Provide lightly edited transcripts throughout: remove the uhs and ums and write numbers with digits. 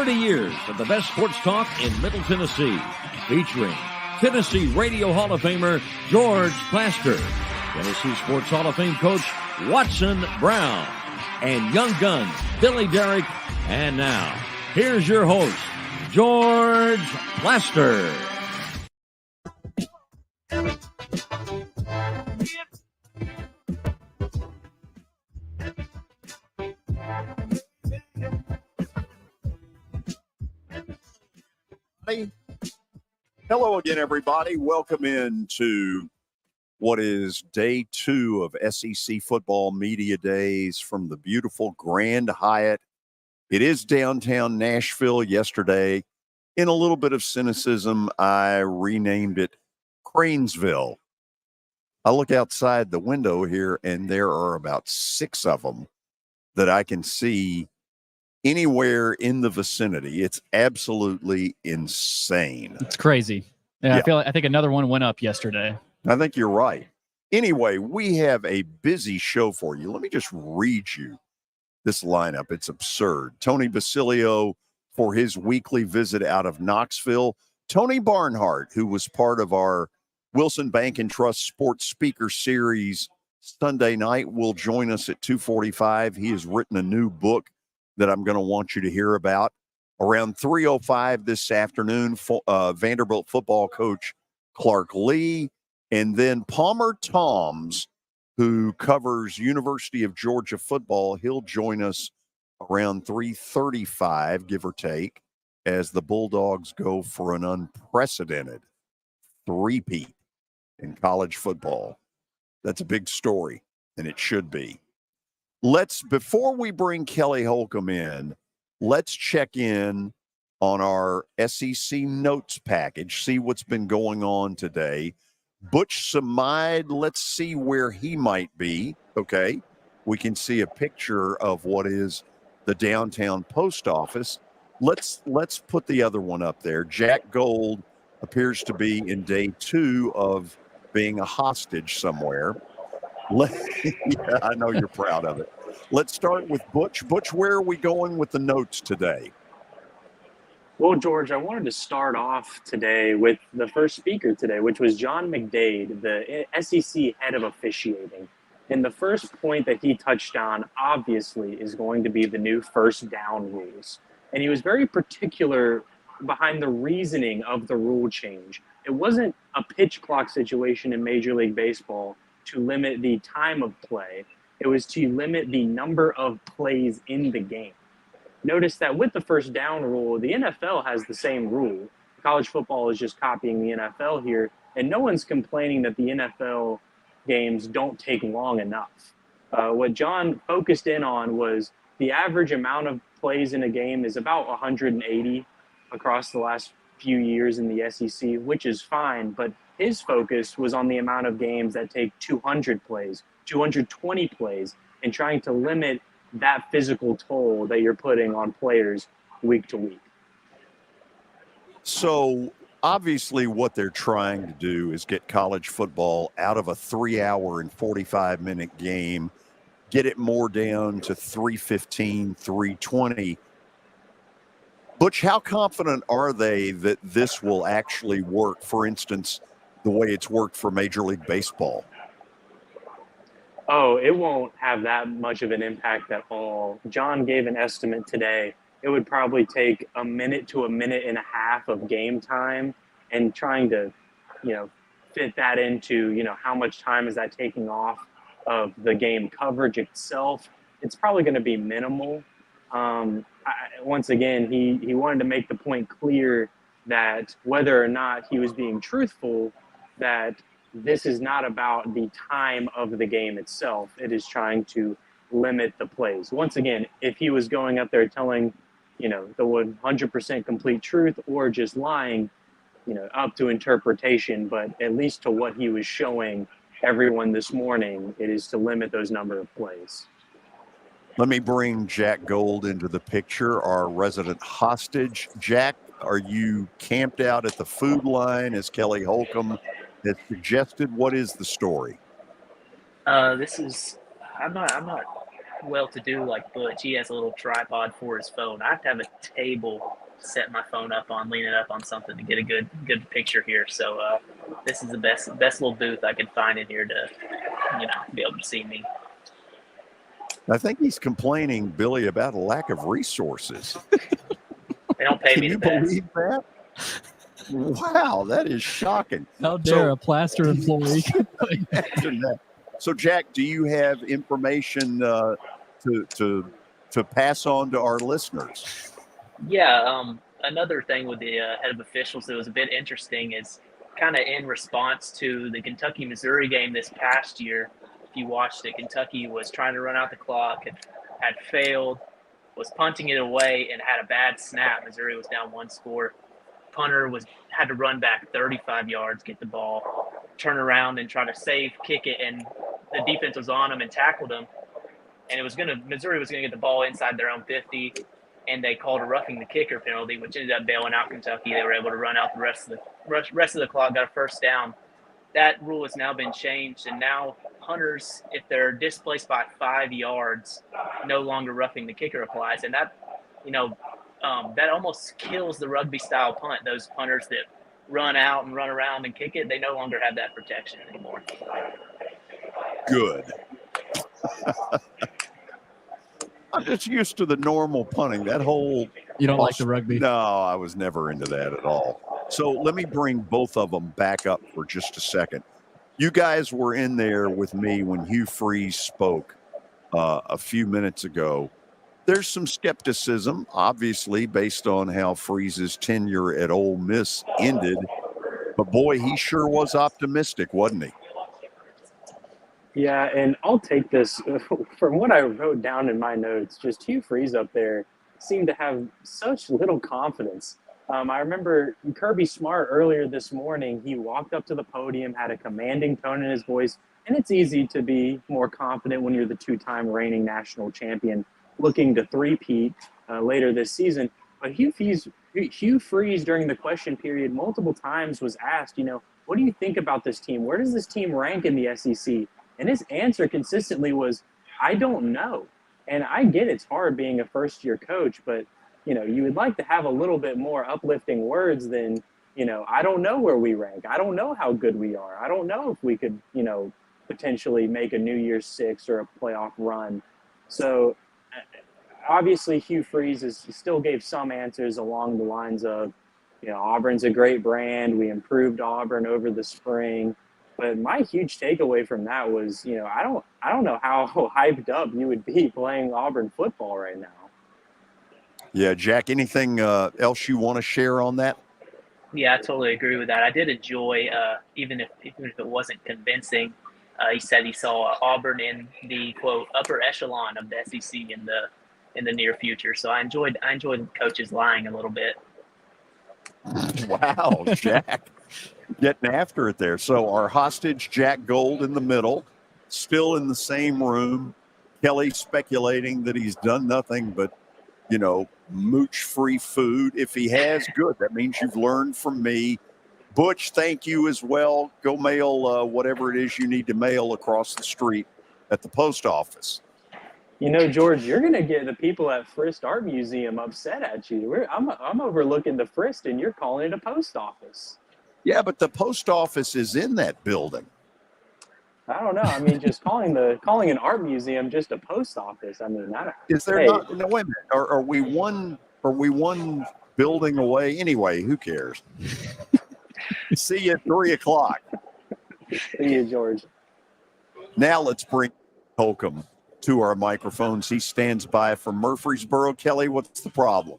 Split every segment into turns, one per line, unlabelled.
Years of the best sports talk in Middle Tennessee, featuring Tennessee Radio Hall of Famer George Plaster, Tennessee Sports Hall of Fame coach Watson Brown, and Young Guns Billy Derrick. And now, here's your host, George Plaster.
Hello again, everybody. Welcome into what is day 2 of SEC Football Media Days from the beautiful Grand Hyatt. It is downtown Nashville. Yesterday, in a little bit of cynicism, I renamed it Cranesville. I look outside the window here, and there are about 6 of them that I can see anywhere in the vicinity. It's absolutely insane.
It's crazy. Yeah. I think another one went up yesterday.
I think you're right. Anyway, we have a busy show for you. Let me just read you this lineup. It's absurd. Tony Basilio for his weekly visit out of Knoxville. Tony Barnhart, who was part of our Wilson Bank and Trust Sports Speaker Series Sunday night, will join us at 2:45. He has written a new book that I'm going to want you to hear about. Around 3:05 this afternoon, Vanderbilt football coach Clark Lee, and then Palmer Thombs, who covers University of Georgia football. He'll join us around 3:35, give or take, as the Bulldogs go for an unprecedented three-peat in college football. That's a big story, and it should be. Before we bring Kelly Holcomb in, let's check in on our SEC notes package, see what's been going on today. Butch Samide, let's see where he might be. Okay, we can see a picture of what is the downtown post office. Let's put the other one up there. Jack Gold appears to be in day 2 of being a hostage somewhere. Yeah, I know you're proud of it. Let's start with Butch. Butch, where are we going with the notes today?
Well, George, I wanted to start off today with the first speaker today, which was John McDade, the SEC head of officiating. And the first point that he touched on, obviously, is going to be the new first down rules. And he was very particular behind the reasoning of the rule change. It wasn't a pitch clock situation in Major League Baseball to limit the time of play. It was to limit the number of plays in the game. Notice that with the first down rule, the NFL has the same rule. College football is just copying the NFL here, and no one's complaining that the NFL games don't take long enough. What John focused in on was the average amount of plays in a game is about 180 across the last few years in the SEC, which is fine, but his focus was on the amount of games that take 200 plays, 220 plays, and trying to limit that physical toll that you're putting on players week to week.
So obviously what they're trying to do is get college football out of a 3-hour and 45-minute game, get it more down to 3:15, 3:20. Butch, how confident are they that this will actually work, for instance, the way it's worked for Major League Baseball?
Oh, it won't have that much of an impact at all. John gave an estimate today. It would probably take a minute to a minute and a half of game time, and trying to, fit that into, how much time is that taking off of the game coverage itself. It's probably going to be minimal. Once again, he wanted to make the point clear that whether or not he was being truthful, that this is not about the time of the game itself. It is trying to limit the plays. Once again, if he was going up there telling, the 100% complete truth or just lying, up to interpretation, but at least to what he was showing everyone this morning, it is to limit those number of plays.
Let me bring Jack Gold into the picture, our resident hostage. Jack, are you camped out at the food line as Kelly Holcomb has suggested? What is the story?
I'm not well-to-do like Butch. He has a little tripod for his phone. I have to have a table to set my phone up on, lean it up on something to get a good picture here. So this is the best little booth I can find in here to, be able to see me.
I think he's complaining, Billy, about a lack of resources.
They don't pay me the best.
Can you believe that? Wow, that is shocking.
How dare a plaster employee?
Imagine that. So, Jack, do you have information to pass on to our listeners?
Yeah. Another thing with the head of officials that was a bit interesting is kind of in response to the Kentucky-Missouri game this past year. If you watched it, Kentucky was trying to run out the clock, had failed, was punting it away, and had a bad snap. Missouri was down 1 score. Punter had to run back 35 yards, get the ball, turn around and try to kick it, and the defense was on him and tackled him. And Missouri was gonna get the ball inside their own 50, and they called a roughing the kicker penalty, which ended up bailing out Kentucky. They were able to run out the rest of the clock, got a first down. That rule has now been changed, and now punters, if they're displaced by 5 yards, no longer roughing the kicker applies, and that almost kills the rugby style punt. Those punters that run out and run around and kick it, they no longer have that protection anymore.
Good. I'm just used to the normal punting. That whole
You don't like the rugby?
No, I was never into that at all. So let me bring both of them back up for just a second. You guys were in there with me when Hugh Freeze spoke a few minutes ago. There's some skepticism, obviously, based on how Freeze's tenure at Ole Miss ended. But, boy, he sure was optimistic, wasn't he?
Yeah, and I'll take this from what I wrote down in my notes. Just Hugh Freeze up there seemed to have such little confidence. I remember Kirby Smart earlier this morning. He walked up to the podium, had a commanding tone in his voice, and it's easy to be more confident when you're the two-time reigning national champion looking to three-peat later this season. But Hugh Freeze during the question period multiple times was asked, what do you think about this team? Where does this team rank in the SEC? And his answer consistently was, I don't know. And I get it's hard being a first-year coach, but, you would like to have a little bit more uplifting words than, I don't know where we rank. I don't know how good we are. I don't know if we could, potentially make a New Year's Six or a playoff run. So obviously Hugh Freeze still gave some answers along the lines of, Auburn's a great brand. We improved Auburn over the spring. But my huge takeaway from that was, I don't know how hyped up you would be playing Auburn football right now.
Yeah, Jack, anything else you want to share on that?
Yeah, I totally agree with that. I did enjoy, even if it wasn't convincing, he said he saw Auburn in the quote upper echelon of the SEC in the near future. So I enjoyed coaches lying a little bit.
Wow, Jack. Getting after it there. So our hostage, Jack Gold, in the middle, still in the same room. Kelly speculating that he's done nothing but, mooch free food. If he has, good. That means you've learned from me. Butch, thank you as well. Go mail whatever it is you need to mail across the street at the post office.
George, you're going to get the people at Frist Art Museum upset at you. I'm overlooking the Frist, and you're calling it a post office.
Yeah, but the post office is in that building.
I don't know. I mean, just calling an art museum just a post office. I mean,
is there not? No, wait a minute. Are we one building away? Anyway, who cares? See you at 3:00.
See you, George.
Now let's bring Holcomb to our microphones. He stands by from Murfreesboro. Kelly, what's the problem?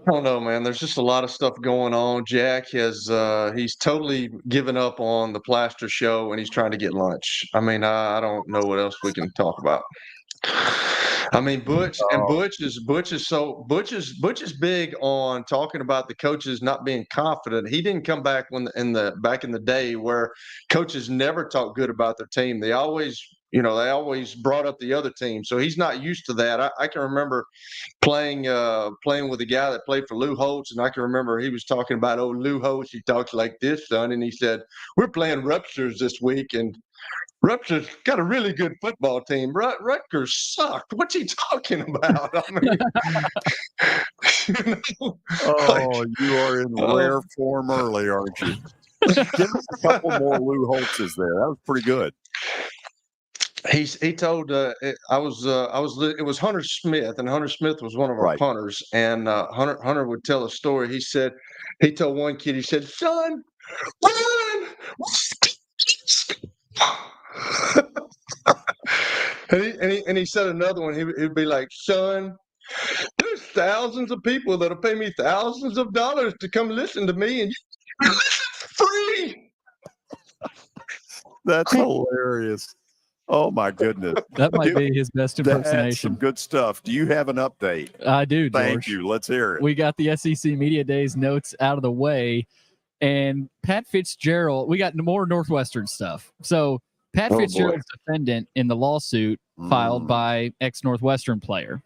I don't know, man. There's just a lot of stuff going on. Jack has he's totally given up on the plaster show and he's trying to get lunch. I mean, I don't know what else we can talk about. I mean, Butch is big on talking about the coaches not being confident. He didn't come back back in the day where coaches never talk good about their team. They always brought up the other team. So he's not used to that. I can remember playing with a guy that played for Lou Holtz, and I can remember he was talking about, oh, Lou Holtz, he talks like this, son, and he said, we're playing Rutgers this week, and Rutgers got a really good football team. Rutgers sucked. What's he talking about? I mean,
you are in rare form early, aren't you? Give us a couple more Lou Holtzes there. That was pretty good.
He told it was Hunter Smith, and Hunter Smith was one of our punters, and Hunter would tell a story. He told one kid, he said, son, and he said another one, he'd be like, son, there's thousands of people that'll pay me thousands of dollars to come listen to me, and you listen for free.
That's hilarious. Oh, my goodness.
That might be his best impersonation.
That's some good stuff. Do you have an update?
I do, George.
Thank you. Let's hear it.
We got the SEC Media Days notes out of the way, and Pat Fitzgerald, we got more Northwestern stuff. So Pat Fitzgerald's defendant in the lawsuit filed by ex-Northwestern player.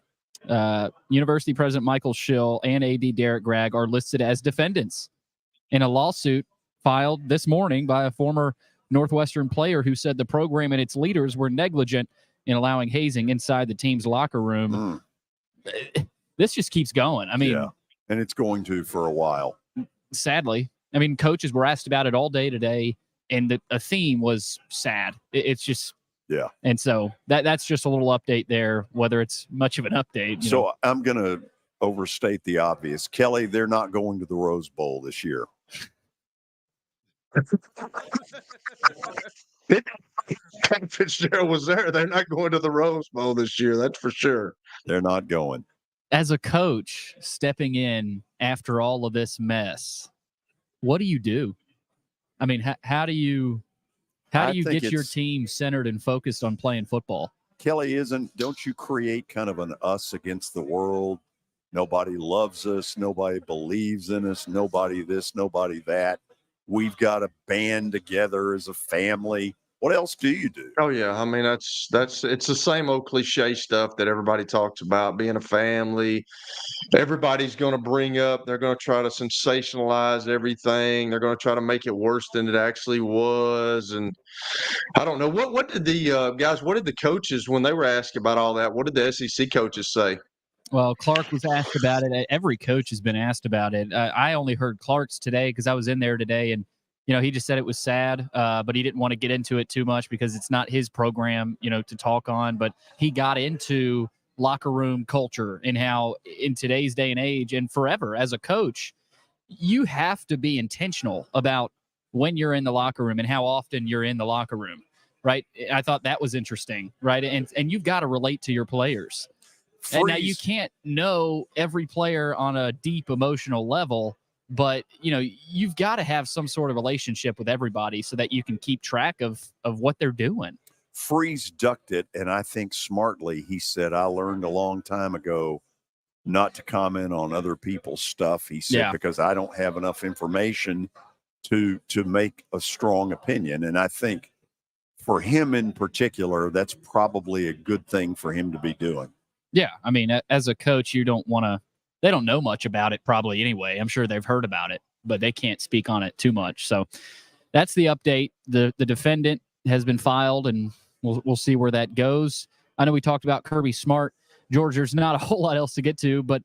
University President Michael Schill and AD Derek Gregg are listed as defendants in a lawsuit filed this morning by a former Northwestern player who said the program and its leaders were negligent in allowing hazing inside the team's locker room. This just keeps going. I mean,
and it's going to for a while.
Sadly, I mean, coaches were asked about it all day today, and a theme was sad. It's just, and so that's just a little update there, whether it's much of an update.
So I'm going to overstate the obvious. Kelly, they're not going to the Rose Bowl this year.
Fitzgerald was there. They're not going to the Rose Bowl this year. That's for sure.
They're not going.
As a coach stepping in after all of this mess, what do you do? I mean, how do you get your team centered and focused on playing football?
Kelly, don't you create kind of an us against the world? Nobody loves us. Nobody believes in us. Nobody this, nobody that. We've got to band together as a family. What else do you do?
Oh yeah, I mean it's the same old cliche stuff that everybody talks about. Being a family, everybody's going to bring up. They're going to try to sensationalize everything. They're going to try to make it worse than it actually was. And I don't know what did the guys. What did the coaches when they were asked about all that? What did the SEC coaches say?
Well, Clark was asked about it. Every coach has been asked about it. I only heard Clark's today because I was in there today, and he just said it was sad, but he didn't want to get into it too much because it's not his program, to talk on. But he got into locker room culture and how in today's day and age and forever as a coach, you have to be intentional about when you're in the locker room and how often you're in the locker room, right? I thought that was interesting, right? And you've got to relate to your players. And now you can't know every player on a deep emotional level, but you've got to have some sort of relationship with everybody so that you can keep track of what they're doing.
Freeze ducked it, and I think smartly. He said, I learned a long time ago not to comment on other people's stuff. He said, because I don't have enough information to make a strong opinion. And I think for him in particular, that's probably a good thing for him to be doing.
Yeah, I mean, as a coach, you don't want to – they don't know much about it probably anyway. I'm sure they've heard about it, but they can't speak on it too much. So that's the update. The defendant has been filed, and we'll see where that goes. I know we talked about Kirby Smart. George, there's not a whole lot else to get to, but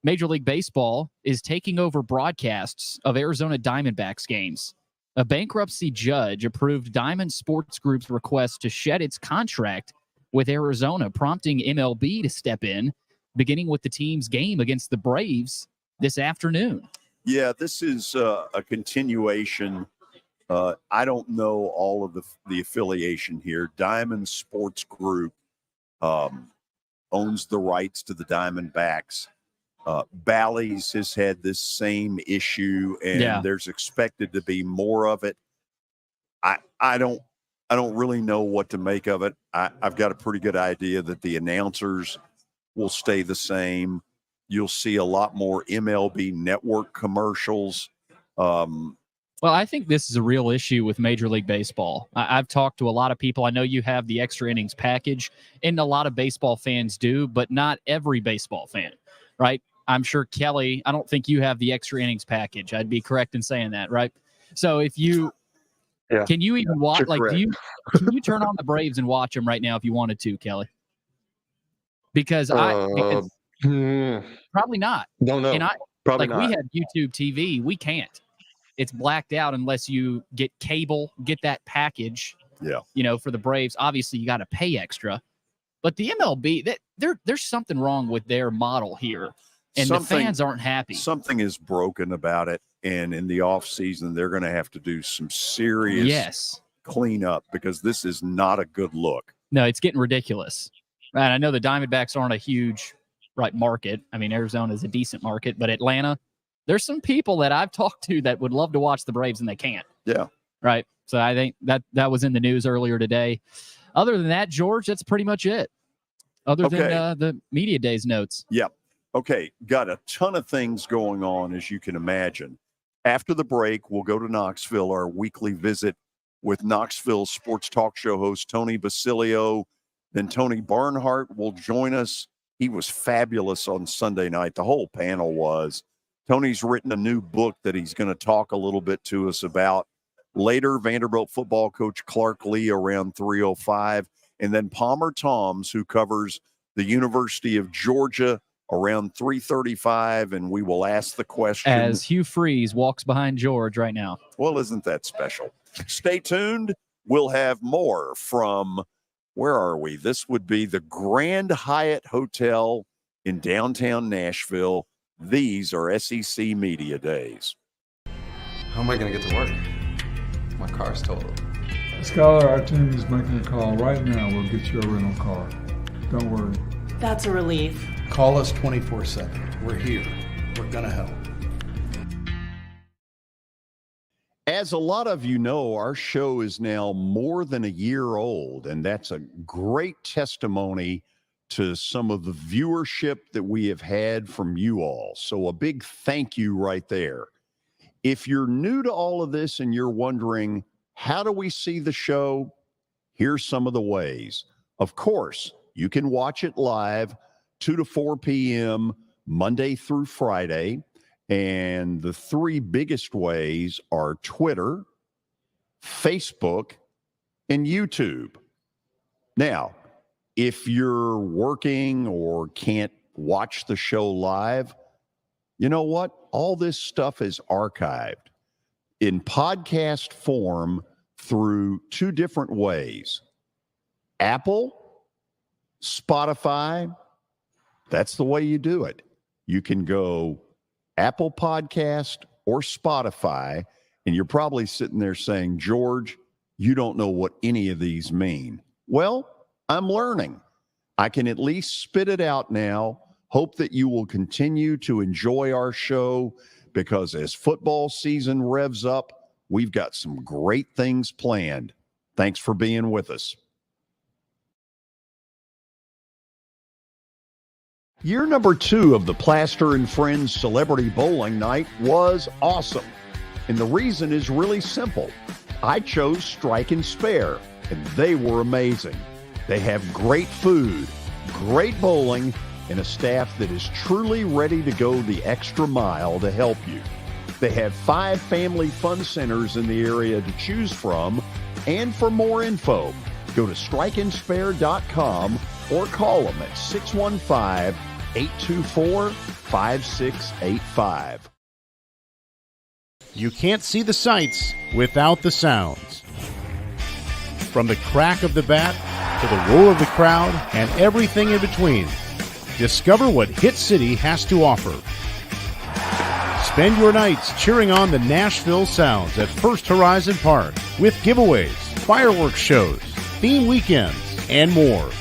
Major League Baseball is taking over broadcasts of Arizona Diamondbacks games. A bankruptcy judge approved Diamond Sports Group's request to shed its contract with Arizona, prompting MLB to step in, beginning with the team's game against the Braves this afternoon.
Yeah, this is a continuation. I don't know all of the affiliation here. Diamond Sports Group owns the rights to the Diamondbacks. Bally's has had this same issue, and there's expected to be more of it. I don't really know what to make of it. I've got a pretty good idea that the announcers will stay the same. You'll see a lot more MLB network commercials.
Well, I think this is a real issue with Major League Baseball. I've talked to a lot of people. I know you have the extra innings package, and a lot of baseball fans do, but not every baseball fan, right? I'm sure, Kelly, I don't think you have the extra innings package. I'd be correct in saying that, right? So if you can you even watch, like, can you turn on the Braves and watch them right now if you wanted to, Kelly? Because probably not.
Don't know.
And
Probably not.
We have YouTube TV. We can't. It's blacked out unless you get cable, get that package.
Yeah.
For the Braves, obviously you got to pay extra. But the MLB, there's something wrong with their model here, and the fans aren't happy.
Something is broken about it, and in the off season, they're going to have to do some serious cleanup because this is not a good look.
No, it's getting ridiculous. And I know the Diamondbacks aren't a huge market. I mean, Arizona is a decent market, but Atlanta, there's some people that I've talked to that would love to watch the Braves and they can't.
Yeah.
Right. So I think that was in the news earlier today. Other than that, George, that's pretty much it. Other than the media days notes.
Yeah. Okay. Got a ton of things going on, as you can imagine. After the break, we'll go to Knoxville, our weekly visit with Knoxville sports talk show host Tony Basilio. Then Tony Barnhart will join us. He was fabulous on Sunday night. The whole panel was. Tony's written a new book that he's going to talk a little bit to us about. Later, Vanderbilt football coach Clark Lee around 3:05. And then Palmer Thombs, who covers the University of Georgia, around 3:35. And we will ask the question.
As Hugh Freeze walks behind George right now.
Well, isn't that special? Stay tuned. We'll have more from, where are we? This would be the Grand Hyatt Hotel in downtown Nashville. These are SEC Media Days.
How am I going to get to work? My car's totaled.
Skylar, our team is making a call right now. We'll get you a rental car. Don't worry.
That's a relief.
Call us 24/7. We're here. We're going to help.
As a lot of you know, our show is now more than a year old, and that's a great testimony to some of the viewership that we have had from you all. So a big thank you right there. If you're new to all of this and you're wondering, how do we see the show? Here's some of the ways. Of course, you can watch it live 2 to 4 p.m. Monday through Friday. And the three biggest ways are Twitter, Facebook, and YouTube. Now, if you're working or can't watch the show live, you know what? All this stuff is archived in podcast form through two different ways. Apple, Spotify, that's the way you do it. You can go Apple Podcast or Spotify, and you're probably sitting there saying, George, you don't know what any of these mean. Well, I'm learning. I can at least spit it out now. Hope that you will continue to enjoy our show, because as football season revs up, we've got some great things planned. Thanks for being with us. Year number 2 of the Plaster and Friends Celebrity Bowling Night was awesome. And the reason is really simple. I chose Strike and Spare, and they were amazing. They have great food, great bowling, and a staff that is truly ready to go the extra mile to help you. They have 5 family fun centers in the area to choose from. And for more info, go to strikeandspare.com or call them at 615-824-5685.
You can't see the sights without the sounds. From the crack of the bat to the roar of the crowd and everything in between, discover what Hit City has to offer. Spend your nights cheering on the Nashville Sounds at First Horizon Park with giveaways, fireworks shows, theme weekends, and more.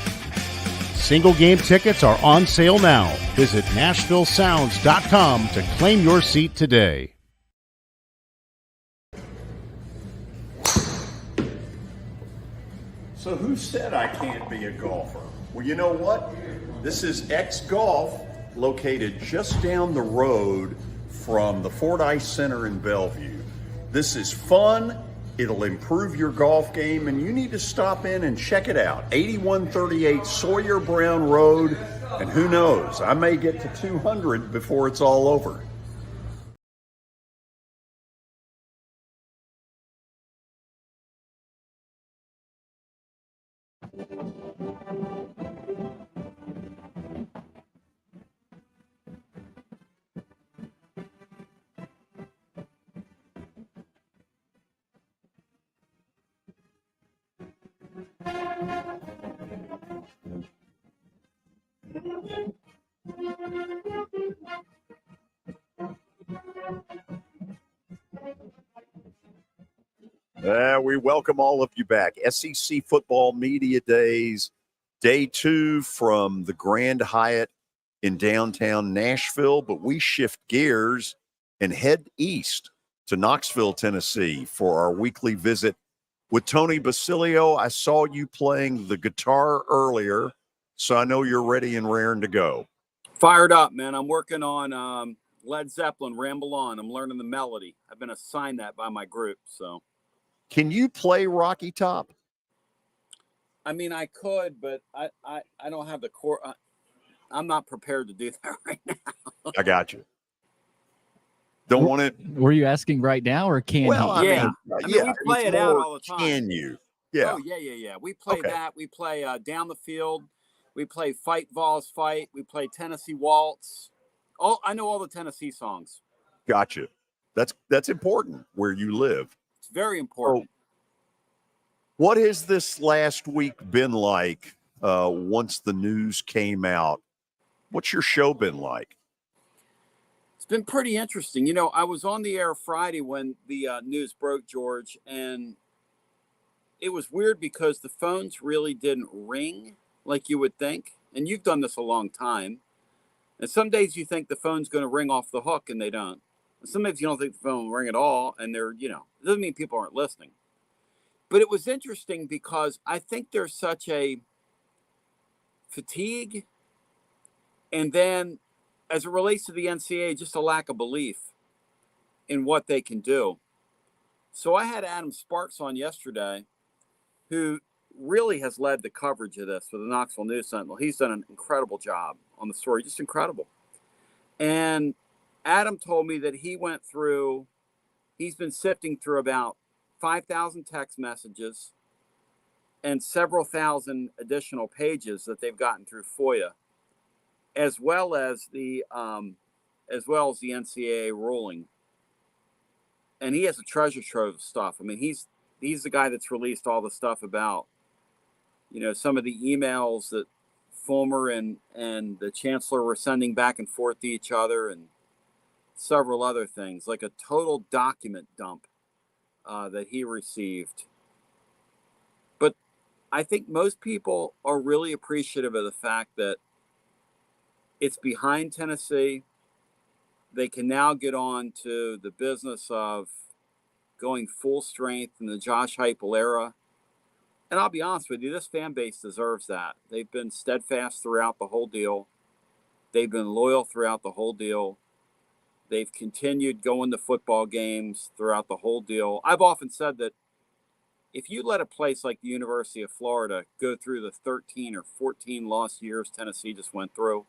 Single game tickets are on sale now. Visit NashvilleSounds.com to claim your seat today.
So who said I can't be a golfer? Well, you know what? This is X Golf, located just down the road from the Fordyce Center in Bellevue. This is fun. It'll improve your golf game, and you need to stop in and check it out. 8138 Sawyer Brown Road, and who knows, I may get to 200 before it's all over. We welcome all of you back. SEC Football Media Days, day 2 from the Grand Hyatt in downtown Nashville, but we shift gears and head east to Knoxville, Tennessee for our weekly visit with Tony Basilio. I saw you playing the guitar earlier, so I know you're ready and raring to go.
Fired up, man. I'm working on Led Zeppelin, Ramble On. I'm learning the melody. I've been assigned that by my group, so.
Can you play Rocky Top?
I mean, I could, but I don't have the core. I'm not prepared to do that right now.
I got you. Don't want it.
Were you asking right now, or can
Well,
he?
I mean, we play it out all the time.
Can you? Yeah.
Oh, yeah. We play that. We play Down the Field. We play Fight Vols Fight. We play Tennessee Waltz. I know all the Tennessee songs.
Gotcha. That's important where you live.
It's very important.
What has this last week been like once the news came out? What's your show been like?
It's been pretty interesting. You know, I was on the air Friday when the news broke, George, and it was weird because the phones really didn't ring like you would think. And you've done this a long time. And some days you think the phone's going to ring off the hook, and they don't. And some days you don't think the phone will ring at all, and they're, it doesn't mean people aren't listening. But it was interesting because I think there's such a fatigue, and then as it relates to the NCAA, just a lack of belief in what they can do. So I had Adam Sparks on yesterday, who really has led the coverage of this for the Knoxville News Sentinel. He's done an incredible job on the story, just incredible. And Adam told me that he's been sifting through about 5,000 text messages and several thousand additional pages that they've gotten through FOIA, as well as the NCAA ruling. And he has a treasure trove of stuff. I mean, he's the guy that's released all the stuff about, some of the emails that Fulmer and the chancellor were sending back and forth to each other, and several other things, like a total document dump that he received. But I think most people are really appreciative of the fact that it's behind Tennessee. They can now get on to the business of going full strength in the Josh Heupel era. And I'll be honest with you, this fan base deserves that. They've been steadfast throughout the whole deal. They've been loyal throughout the whole deal. They've continued going to football games throughout the whole deal. I've often said that if you let a place like the University of Florida go through the 13 or 14 lost years Tennessee just went through,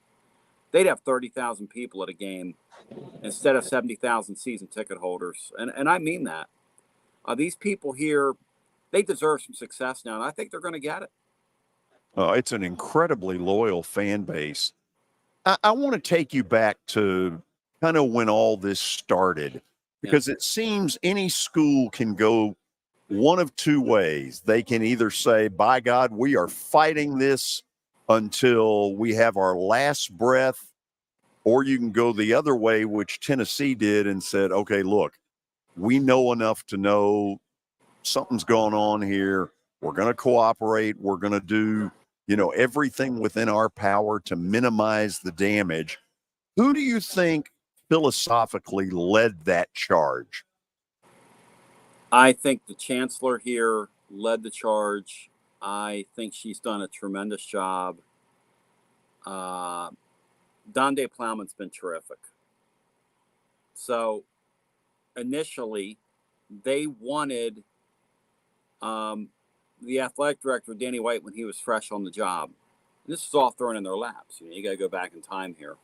they'd have 30,000 people at a game instead of 70,000 season ticket holders. And I mean that. These people here, they deserve some success now, and I think they're going to get it.
It's an incredibly loyal fan base. I want to take you back to kind of when all this started, because it seems any school can go one of two ways. They can either say, by God, we are fighting this until we have our last breath, or you can go the other way, which Tennessee did, and said, okay, look, we know enough to know something's going on here. We're going to cooperate. We're going to do everything within our power to minimize the damage. Who do you think philosophically led that charge?
I think the chancellor here led the charge. I think she's done a tremendous job. Donde Plowman's been terrific. So initially, they wanted the athletic director, Danny White, when he was fresh on the job. And this was all thrown in their laps. You got to go back in time here.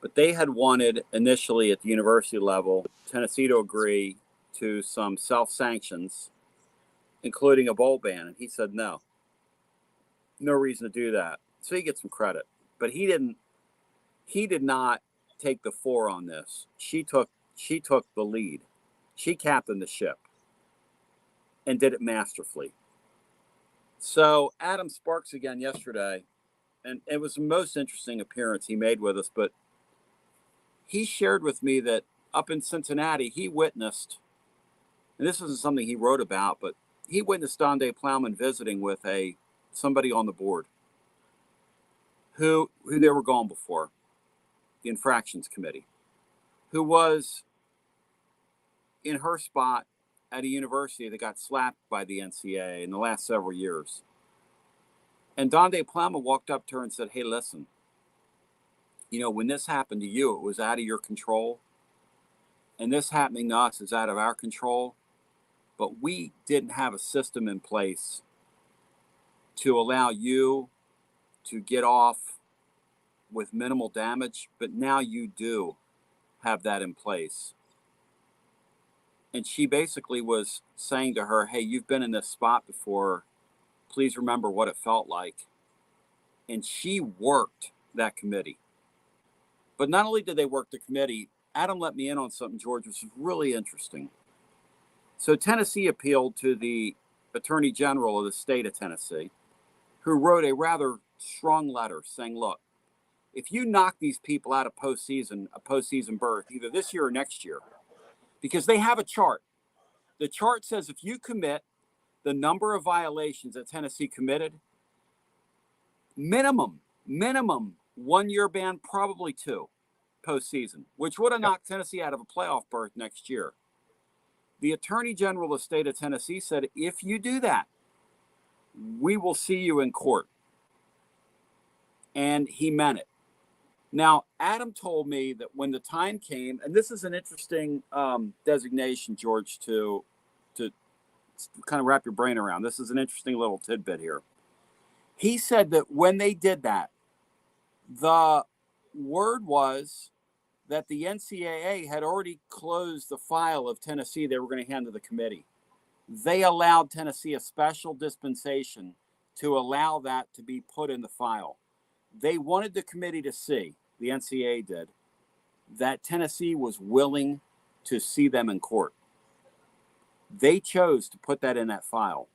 But they had wanted initially at the university level Tennessee to agree to some self-sanctions, including a bowl ban. And he said no. No reason to do that. So he gets some credit. But he did not take the floor on this. She took the lead. She captained the ship and did it masterfully. So Adam Sparks again yesterday, and it was the most interesting appearance he made with us, but he shared with me that up in Cincinnati, he witnessed, and this isn't something he wrote about, but he witnessed Donde Plowman visiting with somebody on the board who they were gone before, the infractions committee, who was in her spot at a university that got slapped by the NCAA in the last several years. And Donde Plowman walked up to her and said, hey, listen, when this happened to you, it was out of your control. And this happening to us is out of our control. But we didn't have a system in place to allow you to get off with minimal damage. But now you do have that in place. And she basically was saying to her, hey, you've been in this spot before. Please remember what it felt like. And she worked that committee. But not only did they work the committee, Adam let me in on something, George, which is really interesting. So Tennessee appealed to the Attorney General of the state of Tennessee, who wrote a rather strong letter saying, look, if you knock these people out of a postseason berth, either this year or next year, because they have a chart. The chart says if you commit the number of violations that Tennessee committed, minimum 1 year ban, probably 2 postseason, which would have knocked Tennessee out of a playoff berth next year. The Attorney General of the state of Tennessee said, if you do that, we will see you in court. And he meant it. Now, Adam told me that when the time came, and this is an interesting designation, George, to kind of wrap your brain around. This is an interesting little tidbit here. He said that when they did that, the word was that the NCAA had already closed the file of Tennessee they were going to hand to the committee. They allowed Tennessee a special dispensation to allow that to be put in the file. They wanted the committee to see, the NCAA did, that Tennessee was willing to see them in court. They chose to put that in that file.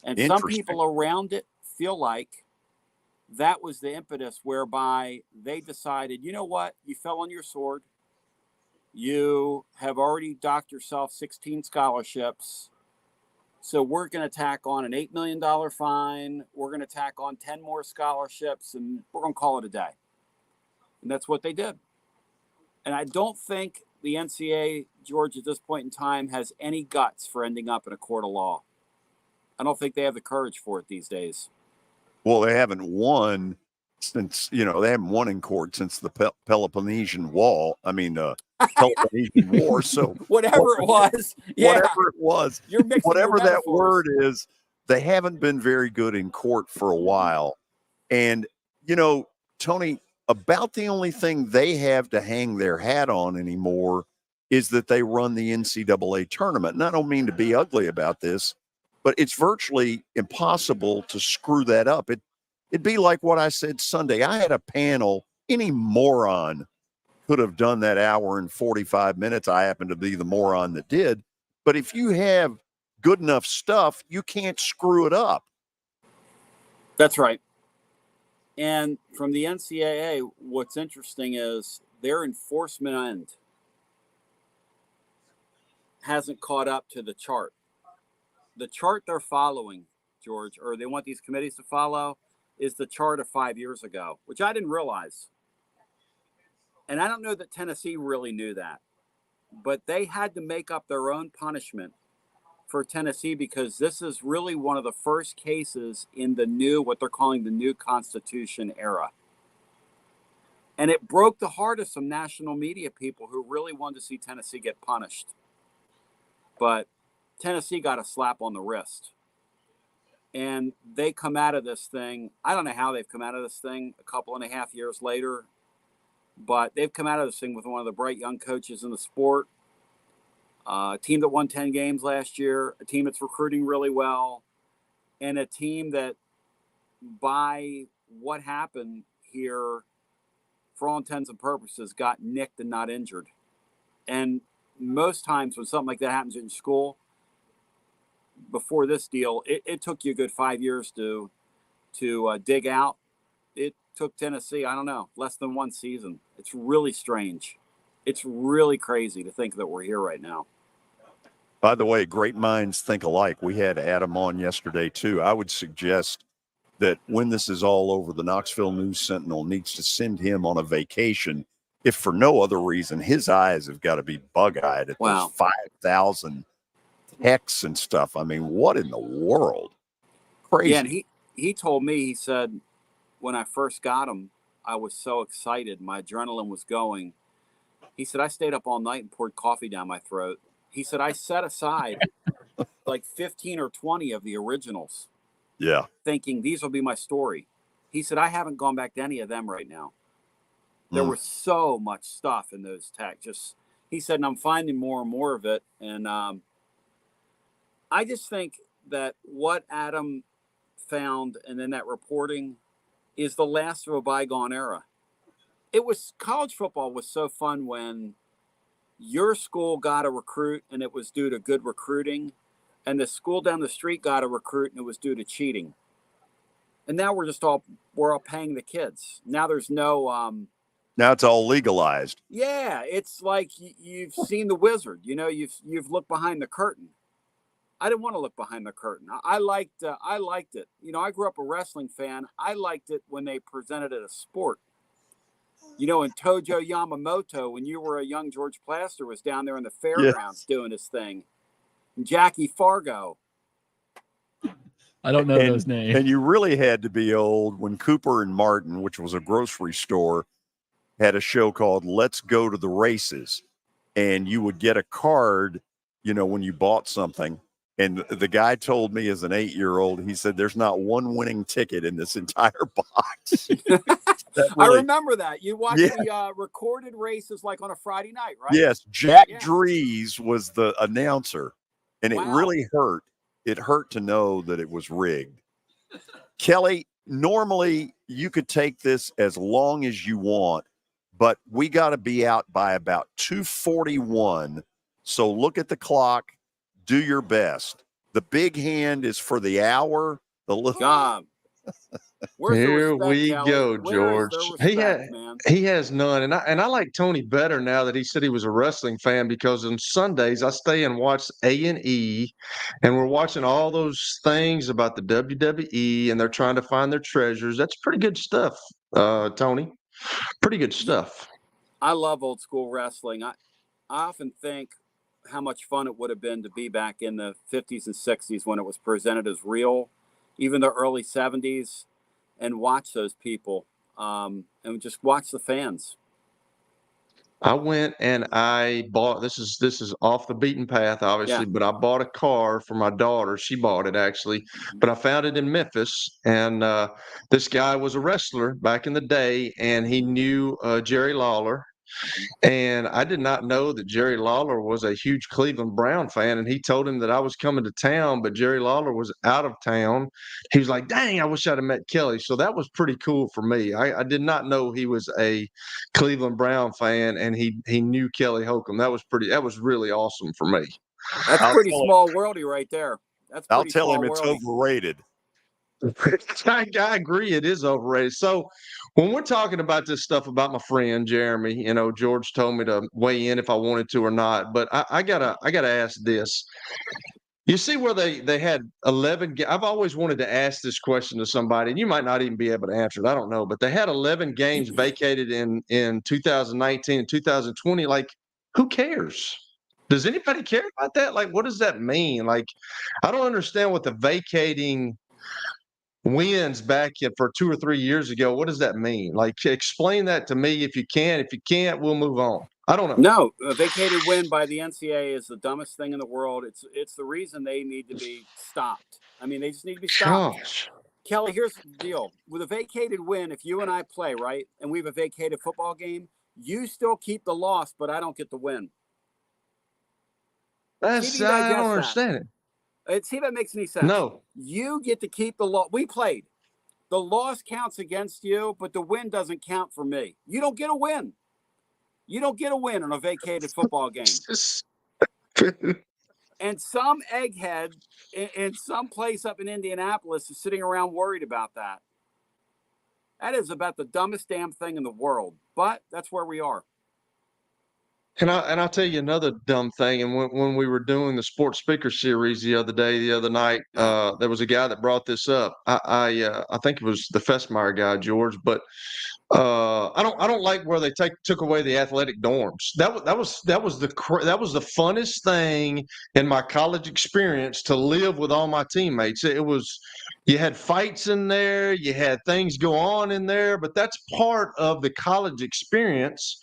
And some people around it feel like that was the impetus whereby they decided, you know what, you fell on your sword. You have already docked yourself 16 scholarships. So we're going to tack on an $8 million fine. We're going to tack on 10 more scholarships, and we're going to call it a day. And that's what they did. And I don't think the NCAA, George, at this point in time, has any guts for ending up in a court of law. I don't think they have the courage for it these days.
Well, they haven't won since, they haven't won in court since the Peloponnesian War. Peloponnesian War. So
whatever it was,
you're mixing whatever that word is, they haven't been very good in court for a while. And, Tony, about the only thing they have to hang their hat on anymore is that they run the NCAA tournament. And I don't mean to be ugly about this, but it's virtually impossible to screw that up. It'd be like what I said Sunday. I had a panel, any moron could have done that hour and 45 minutes. I happen to be the moron that did. But if you have good enough stuff, you can't screw it up.
That's right. And from the NCAA, what's interesting is their enforcement end hasn't caught up to the chart. The chart they're following, George, or they want these committees to follow, is the chart of 5 years ago, which I didn't realize. And I don't know that Tennessee really knew that, but they had to make up their own punishment for Tennessee because this is really one of the first cases in the new, what they're calling the new Constitution era. And it broke the heart of some national media people who really wanted to see Tennessee get punished. But Tennessee got a slap on the wrist. And they come out of this thing. I don't know how they've come out of this thing a couple and a half years later, but they've come out of this thing with one of the bright young coaches in the sport, a team that won 10 games last year, a team that's recruiting really well, and a team that, by what happened here, for all intents and purposes, got nicked and not injured. And most times when something like that happens in school, before this deal, it took you a good 5 years to dig out. It took Tennessee, I don't know, less than one season. It's really strange. It's really crazy to think that we're here right now.
By the way, great minds think alike. We had Adam on yesterday, too. I would suggest that when this is all over, the Knoxville News Sentinel needs to send him on a vacation, if for no other reason. His eyes have got to be bug-eyed at those 5,000 texts and stuff. I mean, what in the world? Crazy.
Yeah, and he told me, he said, when I first got him, I was so excited. My adrenaline was going. He said, I stayed up all night and poured coffee down my throat. He said, I set aside like 15 or 20 of the originals.
Yeah.
Thinking these will be my story. He said, I haven't gone back to any of them right now. There was so much stuff in those texts. He said, and I'm finding more and more of it. And I just think that what Adam found and then that reporting is the last of a bygone era. College football was so fun when your school got a recruit and it was due to good recruiting, and the school down the street got a recruit and it was due to cheating. And now we're all paying the kids. Now there's no
now it's all legalized.
Yeah, it's like you've seen The Wizard. You know, you've looked behind the curtain. I didn't want to look behind the curtain. I liked it. You know, I grew up a wrestling fan. I liked it when they presented it as sport. You know, and Tojo Yamamoto, when you were a young George Plaster, was down there in the fairgrounds doing his thing. And Jackie Fargo.
I don't know those names.
And you really had to be old when Cooper and Martin, which was a grocery store, had a show called Let's Go to the Races. And you would get a card, you know, when you bought something. And the guy told me as an 8-year-old, he said, there's not one winning ticket in this entire box.
I remember that. You watched the recorded races like on a Friday night, right?
Yes. Jack Dries was the announcer. And it really hurt. It hurt to know that it was rigged. Kelly, normally you could take this as long as you want, but we got to be out by about 2:41. So look at the clock. Do your best. The big hand is for the hour. The little
God.
Here we go,
George.
He has none, and I like Tony better now that he said he was a wrestling fan, because on Sundays I stay and watch A&E, and we're watching all those things about the WWE, and they're trying to find their treasures. That's pretty good stuff, Tony. Pretty good stuff.
I love old school wrestling. I often think how much fun it would have been to be back in the 50s and 60s when it was presented as real, even the early 70s, and watch those people and just watch the fans.
I went and I bought, this is off the beaten path, obviously, but I bought a car for my daughter. She bought it, actually, but I found it in Memphis. And this guy was a wrestler back in the day, and he knew Jerry Lawler. And I did not know that Jerry Lawler was a huge Cleveland Brown fan. And he told him that I was coming to town, but Jerry Lawler was out of town. He was like, dang, I wish I'd have met Kelly. So that was pretty cool for me. I did not know he was a Cleveland Brown fan, and he knew Kelly Holcomb. That was really awesome for me.
That's pretty small worldy right there.
I'll tell him it's overrated.
I agree, it is overrated. So when we're talking about this stuff about my friend Jeremy, you know, George told me to weigh in if I wanted to or not, but I gotta ask this. You see where they had 11 I've always wanted to ask this question to somebody, and you might not even be able to answer it. I don't know, but they had 11 games vacated in 2019 and 2020. Like, who cares? Does anybody care about that? Like, what does that mean? Like, I don't understand what the vacating wins back for 2 or 3 years ago. What does that mean? Like, explain that to me if you can. If you can't, we'll move on. I don't know.
No, a vacated win by the NCAA is the dumbest thing in the world. It's the reason they need to be stopped. I mean, they just need to be stopped.
Gosh.
Kelly, here's the deal. With a vacated win, if you and I play, right, and we have a vacated football game, you still keep the loss, but I don't get the win.
I don't understand it.
See if that makes any sense.
No.
You get to keep the loss. We played. The loss counts against you, but the win doesn't count for me. You don't get a win. You don't get a win on a vacated football game. And some egghead in some place up in Indianapolis is sitting around worried about that. That is about the dumbest damn thing in the world. But that's where we are.
And I'll tell you another dumb thing. And when we were doing the sports speaker series the other night, there was a guy that brought this up. I think it was the Festmeyer guy, George, but I don't like where they took away the athletic dorms. That was the funnest thing in my college experience, to live with all my teammates. It was, you had fights in there, you had things go on in there, but that's part of the college experience,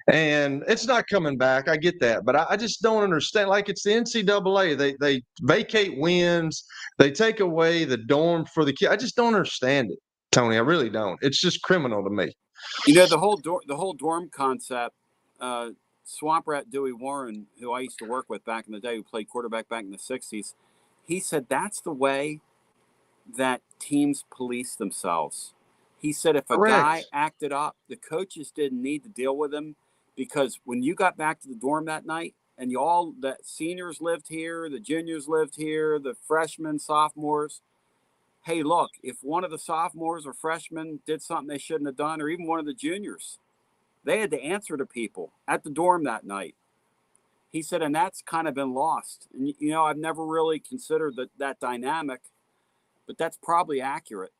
and it's not coming back. I get that, but I just don't understand. Like, it's the NCAA. They vacate wins, they take away the dorm for the kids. I just don't understand it, Tony. I really don't. It's just criminal to me.
You know, the whole dorm concept. Swamp Rat Dewey Warren, who I used to work with back in the day, who played quarterback back in the 60s, he said that's the way that teams police themselves. He said if a guy acted up, the coaches didn't need to deal with him, because when you got back to the dorm that night and the seniors lived here, the juniors lived here, the freshmen, sophomores, hey, look, if one of the sophomores or freshmen did something they shouldn't have done, or even one of the juniors, they had to answer to people at the dorm that night. He said, and that's kind of been lost. And, you know, I've never really considered that dynamic, but that's probably accurate.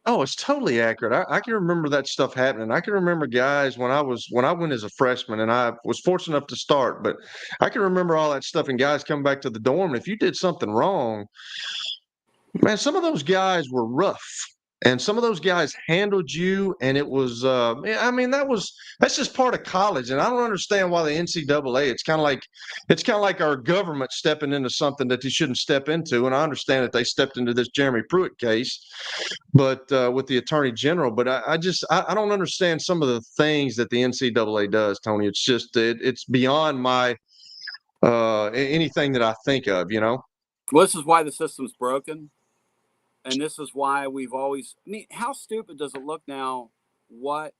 Oh, it's totally accurate. I can remember that stuff happening. I can remember guys when I went as a freshman, and I was fortunate enough to start, but I can remember all that stuff, and guys come back to the dorm. And if you did something wrong, man, some of those guys were rough, and some of those guys handled you, and it was, I mean, that's just part of college, and I don't understand why the NCAA. It's kind of like our government stepping into something that they shouldn't step into, and I understand that they stepped into this Jeremy Pruitt case, but with the Attorney General. But I don't understand some of the things that the NCAA does, Tony. It's just it's beyond my anything that I think of, you know.
Well, this is why the system's broken. And this is why we've always, I mean, how stupid does it look now what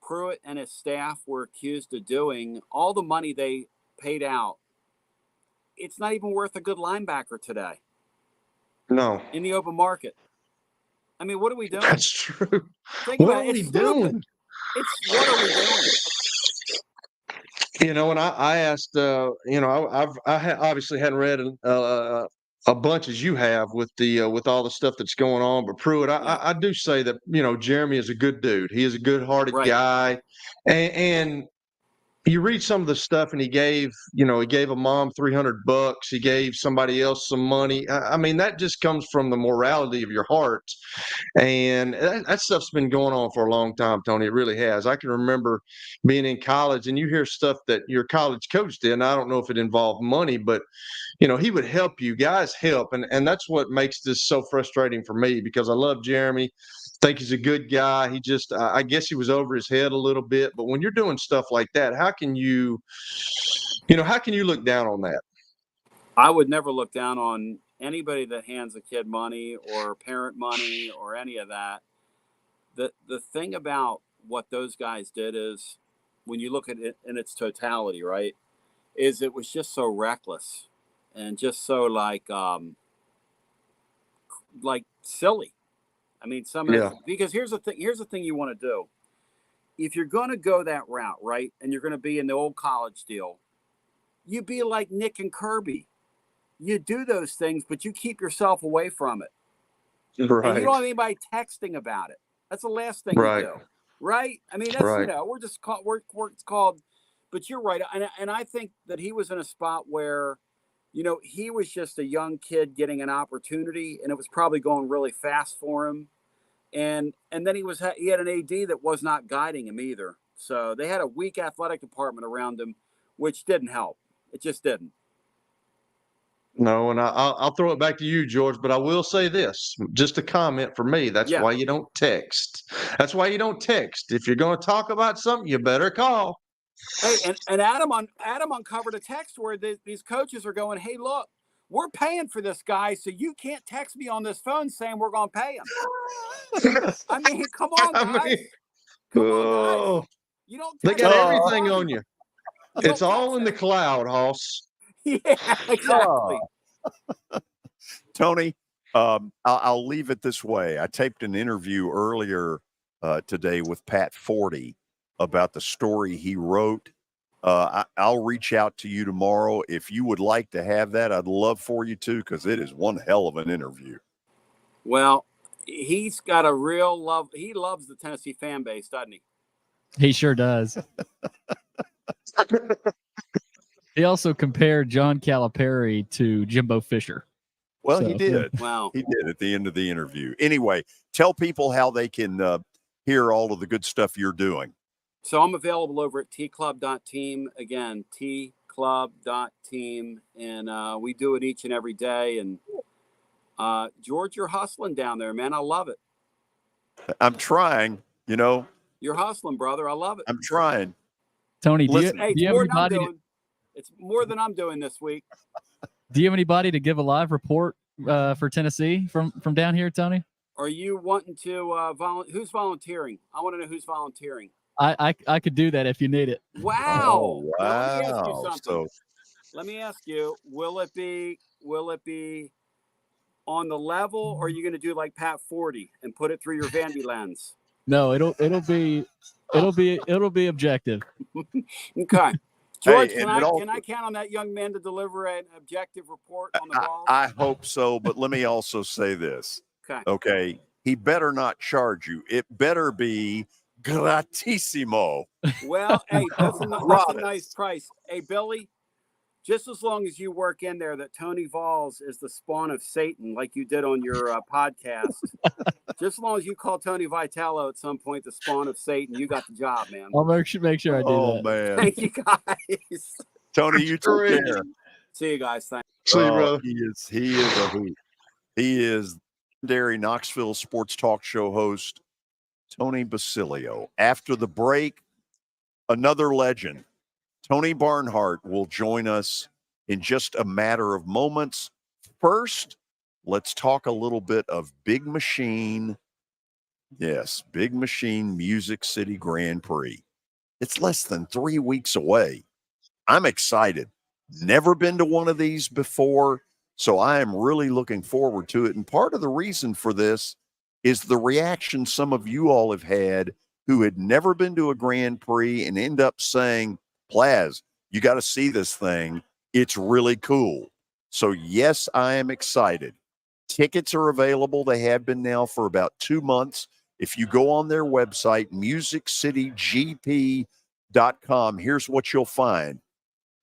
Pruitt and his staff were accused of doing? All the money they paid out, it's not even worth a good linebacker today.
No.
In the open market. I mean, what are we doing?
That's true.
Think
what
about
are
it.
we
It's
doing?
What are we doing?
You know, and I asked, you know, I obviously hadn't read a bunch as you have with all the stuff that's going on, but Pruitt, I do say that, you know, Jeremy is a good dude. He is a good-hearted guy, and you read some of the stuff, and he gave a mom $300. He gave somebody else some money. I mean, that just comes from the morality of your heart. And that stuff's been going on for a long time, Tony. It really has. I can remember being in college, and you hear stuff that your college coach did, and I don't know if it involved money, but, you know, he would help you. Guys help. And that's what makes this so frustrating for me, because I love Jeremy. Think he's a good guy. He just, I guess he was over his head a little bit. But when you're doing stuff like that, how can you look down on that?
I would never look down on anybody that hands a kid money or parent money or any of that. The thing about what those guys did is, when you look at it in its totality, right, is it was just so reckless and just so like silly. I mean, because here's the thing you want to do. If you're going to go that route, right, and you're going to be in the old college deal, you be like Nick and Kirby. You do those things, but you keep yourself away from it.
Right.
And you don't have anybody texting about it. That's the last thing
Right.
you do. Right? I mean, that's,
Right.
we're just called, it's called, but you're right. And I think that he was in a spot where, he was just a young kid getting an opportunity, and it was probably going really fast for him. And then he had an AD that was not guiding him either. So they had a weak athletic department around him, which didn't help. It just didn't.
No, and I'll throw it back to you, George, but I will say this, just a comment for me. That's why you don't text. That's why you don't text. If you're going to talk about something, you better call.
Hey, and Adam uncovered a text where these coaches are going, hey, look, we're paying for this guy, so you can't text me on this phone saying we're going to pay him. I mean, come on, guys. Come on, guys. You don't.
They got everything on you. It's all in the cloud, Hoss.
Yeah, exactly.
Tony, I'll leave it this way. I taped an interview earlier today with Pat Forty about the story he wrote. I'll reach out to you tomorrow. If you would like to have that, I'd love for you to, because it is one hell of an interview.
Well, he's got a real love. He loves the Tennessee fan base, doesn't he?
He sure does. He also compared John Calipari to Jimbo Fisher.
Well, he did.
Wow.
He did at the end of the interview. Anyway, tell people how they can hear all of the good stuff you're doing.
So I'm available over at tclub.team. Again, tclub.team. And we do it each and every day. And George, you're hustling down there, man. I love it.
I'm trying,
You're hustling, brother. I love it.
I'm trying.
Tony, do you have anybody?
It's more than I'm doing this week.
Do you have anybody to give a live report for Tennessee from down here, Tony?
Are you wanting to who's volunteering? I want to know who's volunteering.
I
could do that if you need it.
Wow.
Oh, wow.
Let me ask you something.
So,
let me ask you, will it be on the level, or are you going to do like Pat Forty and put it through your Vandy lens?
No, it'll be objective.
Okay. George,
hey,
can I count on that young man to deliver an objective report on the ball?
I hope so, but let me also say this. Okay. He better not charge you. It better be gratissimo.
Well, hey, that's a nice price. Hey, Billy, just as long as you work in there that Tony Vols is the spawn of Satan, like you did on your podcast, just as long as you call Tony Vitello at some point the spawn of Satan, you got the job, man.
I'll make sure I do that.
Oh, man.
Thank you, guys.
Tony, you take care.
See you guys. Thanks.
See you, brother.
He is a hoot. He is legendary Knoxville sports talk show host, Tony Basilio. After the break, another legend, Tony Barnhart, will join us in just a matter of moments. First, let's talk a little bit of Big Machine. Yes, Big Machine Music City Grand Prix. It's less than 3 weeks away. I'm excited. Never been to one of these before, so I am really looking forward to it. And part of the reason for this is the reaction some of you all have had who had never been to a Grand Prix and end up saying, Plaz, you got to see this thing. It's really cool. So, yes, I am excited. Tickets are available. They have been now for about 2 months. If you go on their website, musiccitygp.com, here's what you'll find.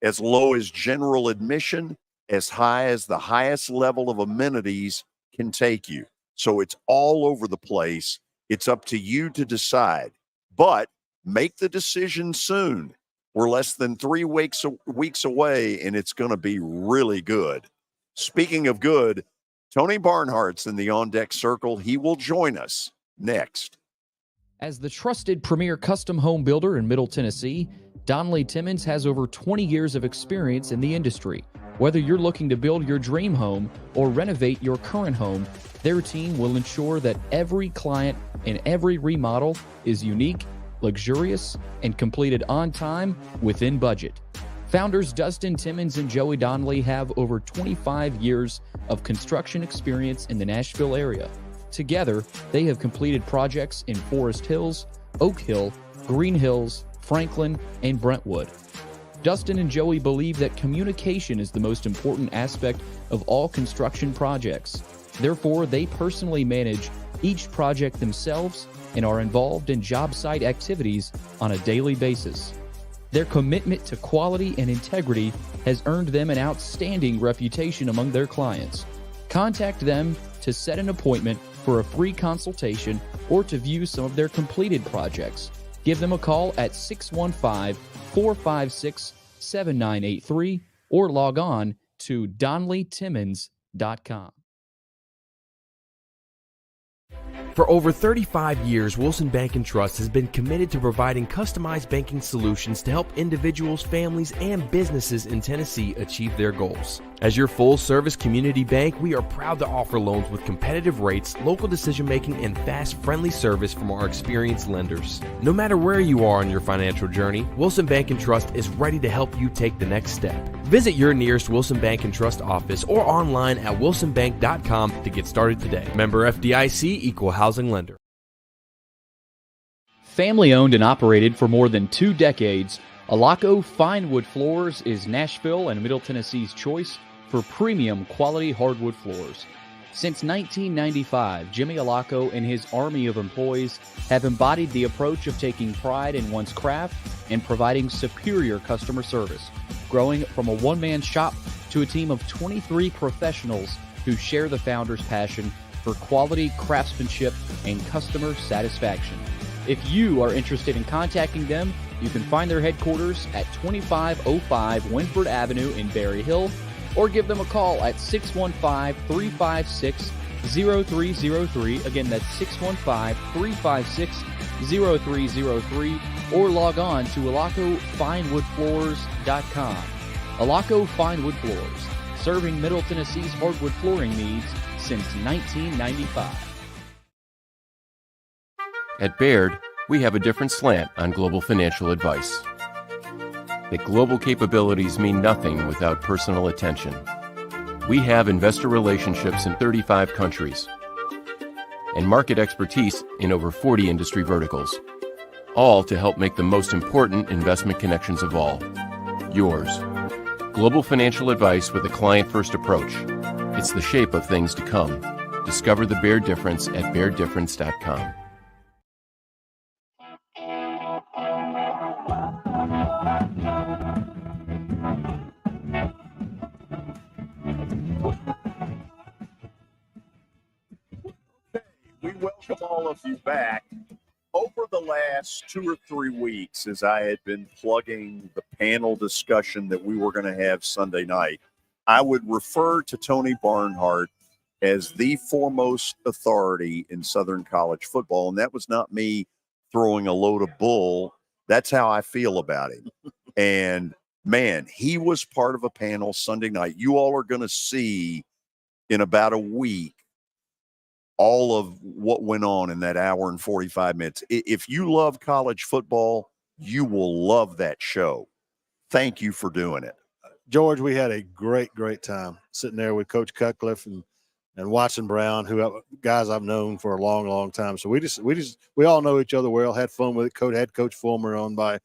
As low as general admission, as high as the highest level of amenities can take you. So it's all over the place. It's up to you to decide. But make the decision soon. We're less than 3 weeks away, and it's going to be really good. Speaking of good, Tony Barnhart's in the On Deck Circle. He will join us next.
As the trusted premier custom home builder in Middle Tennessee, Donnelly Timmons has over 20 years of experience in the industry. Whether you're looking to build your dream home or renovate your current home, their team will ensure that every client and every remodel is unique, luxurious, and completed on time within budget. Founders Dustin Timmons and Joey Donnelly have over 25 years of construction experience in the Nashville area. Together, they have completed projects in Forest Hills, Oak Hill, Green Hills, Franklin, and Brentwood. Dustin and Joey believe that communication is the most important aspect of all construction projects. Therefore, they personally manage each project themselves and are involved in job site activities on a daily basis. Their commitment to quality and integrity has earned them an outstanding reputation among their clients. Contact them to set an appointment for a free consultation or to view some of their completed projects. Give them a call at 615-456-7983 or log on to DonleyTimmons.com.
For over 35 years, Wilson Bank & Trust has been committed to providing customized banking solutions to help individuals, families, and businesses in Tennessee achieve their goals. As your full-service community bank, we are proud to offer loans with competitive rates, local decision-making, and fast, friendly service from our experienced lenders. No matter where you are on your financial journey, Wilson Bank & Trust is ready to help you take the next step. Visit your nearest Wilson Bank & Trust office or online at wilsonbank.com to get started today. Member FDIC, Equal Housing Lender.
Family owned and operated for more than 2 decades, Alaco Fine Wood Floors is Nashville and Middle Tennessee's choice for premium quality hardwood floors. Since 1995, Jimmy Alaco and his army of employees have embodied the approach of taking pride in one's craft and providing superior customer service, growing from a one-man shop to a team of 23 professionals who share the founder's passion for quality craftsmanship and customer satisfaction. If you are interested in contacting them, you can find their headquarters at 2505 Winford Avenue in Berry Hill, or give them a call at 615-356-0303. Again, that's 615-356-0303, or log on to alacofinewoodfloors.com. Alaco Fine Wood Floors, serving Middle Tennessee's hardwood flooring needs since 1995.
At Baird, we have a different slant on global financial advice. That global capabilities mean nothing without personal attention. We have investor relationships in 35 countries and market expertise in over 40 industry verticals, all to help make the most important investment connections of all, yours. Global financial advice with a client-first approach. It's the shape of things to come. Discover the Baird difference at BairdDifference.com.
We welcome all of you back. Over the last 2 or 3 weeks, as I had been plugging the panel discussion that we were going to have Sunday night, I would refer to Tony Barnhart as the foremost authority in Southern college football. And that was not me throwing a load of bull. That's how I feel about him. And man, he was part of a panel Sunday night. You all are going to see in about a week all of what went on in that hour and 45 minutes. If you love college football, you will love that show. Thank you for doing it.
George, we had a great time sitting there with Coach Cutcliffe and Watson Brown, who guys I've known for a long time. So we all know each other well, had fun with it. Had Coach Fulmer on by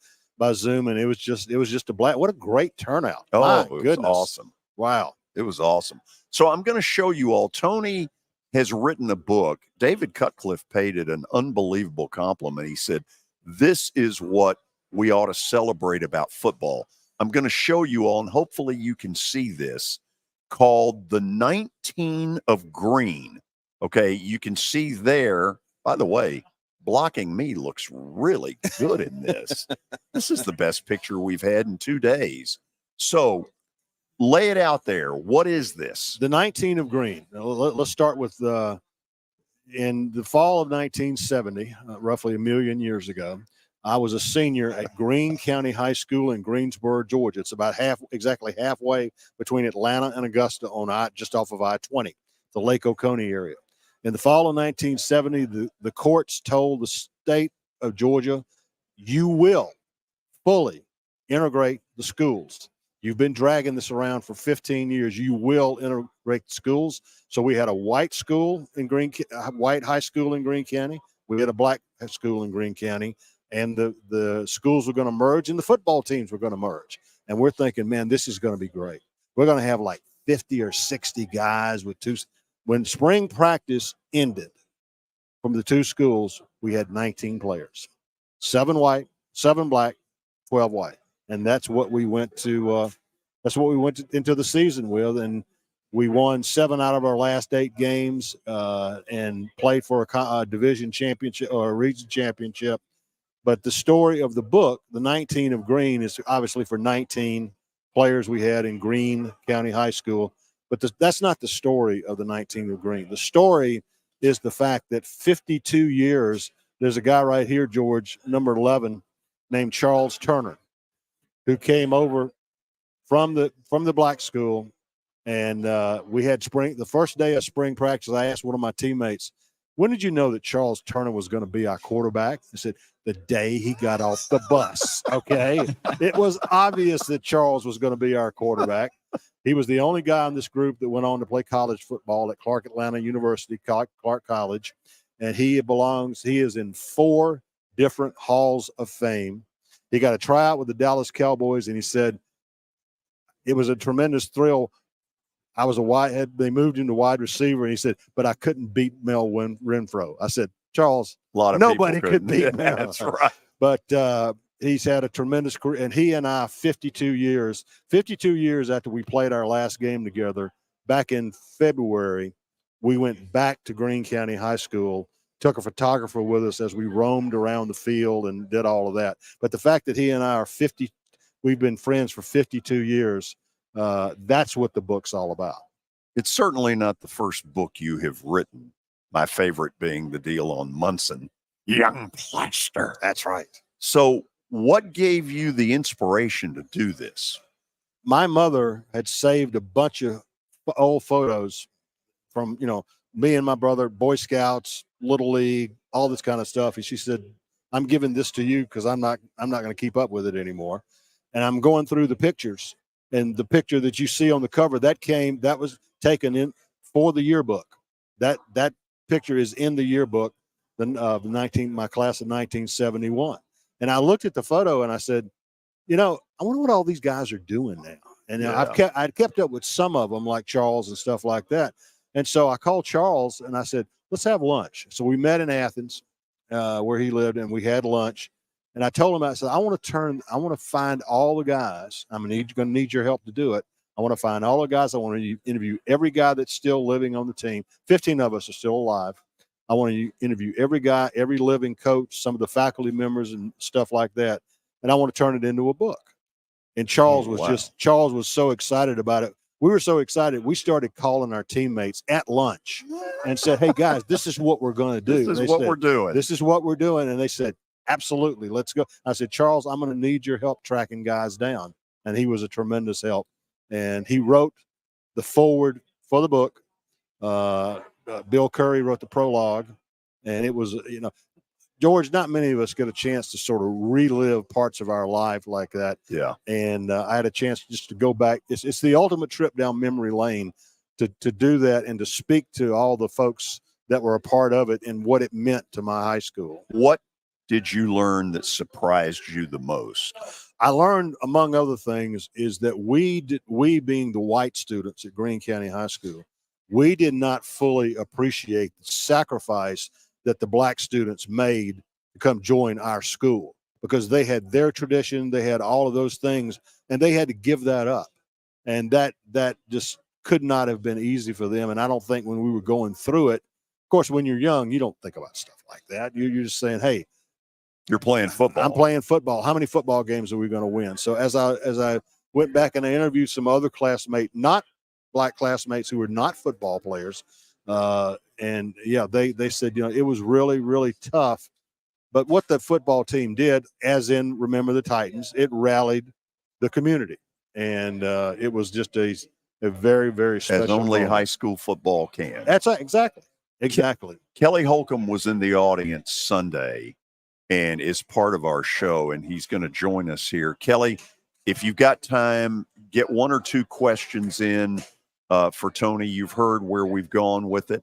Zoom, and it was just a blast. What a great turnout.
Oh,
my
it
goodness.
was awesome.
Wow.
It was awesome. So I'm going to show you all. Tony has written a book. David Cutcliffe paid it an unbelievable compliment. He said, this is what we ought to celebrate about football. I'm going to show you all, and hopefully you can see this, called The 19 of Green. Okay, you can see there, by the way, blocking me looks really good in this. This is the best picture we've had in 2 days. So lay it out there. What is this?
The 19 of Green. Now, let's start with in the fall of 1970, roughly a million years ago, I was a senior at Greene County High School in Greensboro, Georgia. It's about exactly halfway between Atlanta and Augusta just off of I-20, the Lake Oconee area. In the fall of 1970, the courts told the state of Georgia, you will fully integrate the schools. You've been dragging this around for 15 years. You will integrate the schools. So we had a white school in white high school in Greene County. We had a black school in Greene County, and the schools were going to merge and the football teams were going to merge. And we're thinking, man, this is going to be great. We're going to have like 50 or 60 guys with two. When spring practice ended from the two schools, we had 19 players, 7 white, 7 black, 12 white. And that's what we went to. That's what we went into the season with. And we won 7 out of our last 8 games and played for a division championship or a region championship. But the story of the book, the 19 of Green, is obviously for 19 players we had in Greene County High School. But that's not the story of the 19 of Green. The story is the fact that 52 years, there's a guy right here, George, number 11, named Charles Turner, who came over from the black school. And we had the first day of spring practice, I asked one of my teammates, when did you know that Charles Turner was going to be our quarterback? I said, the day he got off the bus. Okay. It was obvious that Charles was going to be our quarterback. He was the only guy in this group that went on to play college football at Clark Atlanta University, Clark College. And he is in 4 different halls of fame. He got a tryout with the Dallas Cowboys, and he said, it was a tremendous thrill. I was they moved him to wide receiver, and he said, but I couldn't beat Mel Renfro. I said, Charles, nobody could beat Mel.
That's right.
But he's had a tremendous career, and he and I, 52 years after we played our last game together back in February, we went back to Greene County High School, took a photographer with us as we roamed around the field and did all of that. But the fact that he and I we've been friends for 52 years, that's what the book's all about.
It's certainly not the first book you have written. My favorite being the deal on Munson, Young Plaster.
That's right.
So what gave you the inspiration to do this?
My mother had saved a bunch of old photos from, me and my brother, Boy Scouts, Little League, all this kind of stuff. And she said, I'm giving this to you because I'm not going to keep up with it anymore. And I'm going through the pictures, and the picture that you see on the cover that was taken in for the yearbook. That picture is in the yearbook, my class of 1971. And I looked at the photo and I said, I wonder what all these guys are doing now. And I'd kept up with some of them, like Charles and stuff like that. And so I called Charles and I said, let's have lunch. So we met in Athens, where he lived, and we had lunch. And I told him, I said, I want to find all the guys. I'm going to need your help to do it. I want to find all the guys. I want to interview every guy that's still living on the team. 15 of us are still alive. I want to interview every guy, every living coach, some of the faculty members and stuff like that. And I want to turn it into a book. And Charles was so excited about it. We were so excited. We started calling our teammates at lunch and said, hey guys, this is what we're going to do.
This is what we're doing.
This is what we're doing. And they said, absolutely, let's go. I said, Charles, I'm going to need your help tracking guys down. And he was a tremendous help. And he wrote the foreword for the book. Bill Curry wrote the prologue. And it was, George, not many of us get a chance to sort of relive parts of our life like that.
Yeah.
And I had a chance just to go back. It's the ultimate trip down memory lane to do that and to speak to all the folks that were a part of it and what it meant to my high school.
What did you learn that surprised you the most?
I learned, among other things, is that we being the white students at Greene County High School, we did not fully appreciate the sacrifice that the black students made to come join our school, because they had their tradition, they had all of those things, and they had to give that up. And that just could not have been easy for them. And I don't think when we were going through it, of course, when you're young, you don't think about stuff like that. You're just saying, hey,
you're playing football.
I'm playing football. How many football games are we going to win? So as I went back and I interviewed some other classmates, not black classmates who were not football players, and yeah, they said, it was really, really tough. But what the football team did, as in Remember the Titans, it rallied the community. And it was just a very, very special
as only
moment.
High school football can.
That's right. Exactly.
Kelly Holcomb was in the audience Sunday and is part of our show, and he's going to join us here. Kelly, if you've got time, get 1 or 2 questions in for Tony. You've heard where we've gone with it.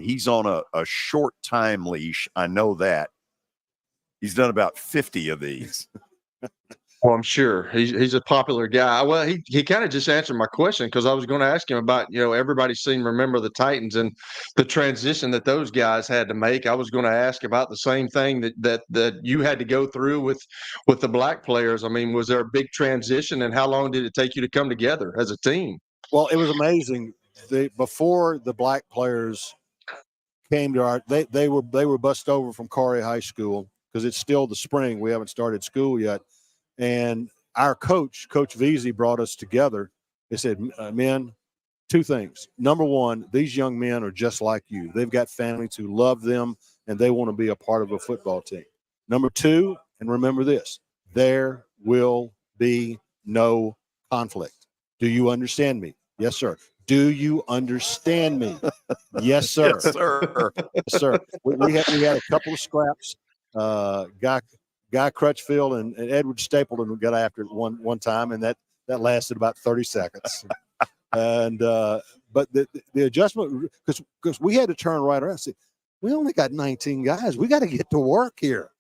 He's on a short time leash. I know that. He's done about 50 of these.
Well, I'm sure he's a popular guy. Well, he kind of just answered my question because I was going to ask him about, everybody's seen Remember the Titans and the transition that those guys had to make. I was going to ask about the same thing that you had to go through with the black players. I mean, was there a big transition, and how long did it take you to come together as a team?
Well, it was amazing. Before the black players came to they were bussed over from Corey High School because it's still the spring. We haven't started school yet. And our Coach Veazey, brought us together. They said, men, two things. Number one, these young men are just like you. They've got families who love them, and they want to be a part of a football team. Number two, and remember this, there will be no conflict. Do you understand me? Yes, sir. Do you understand me? Yes, sir.
Yes, sir.
Yes, sir. We had a couple of scraps. Guy Crutchfield and Edward Stapleton got after it one time, and that lasted about 30 seconds. And but the adjustment, because we had to turn right around and say, we only got 19 guys. We got to get to work here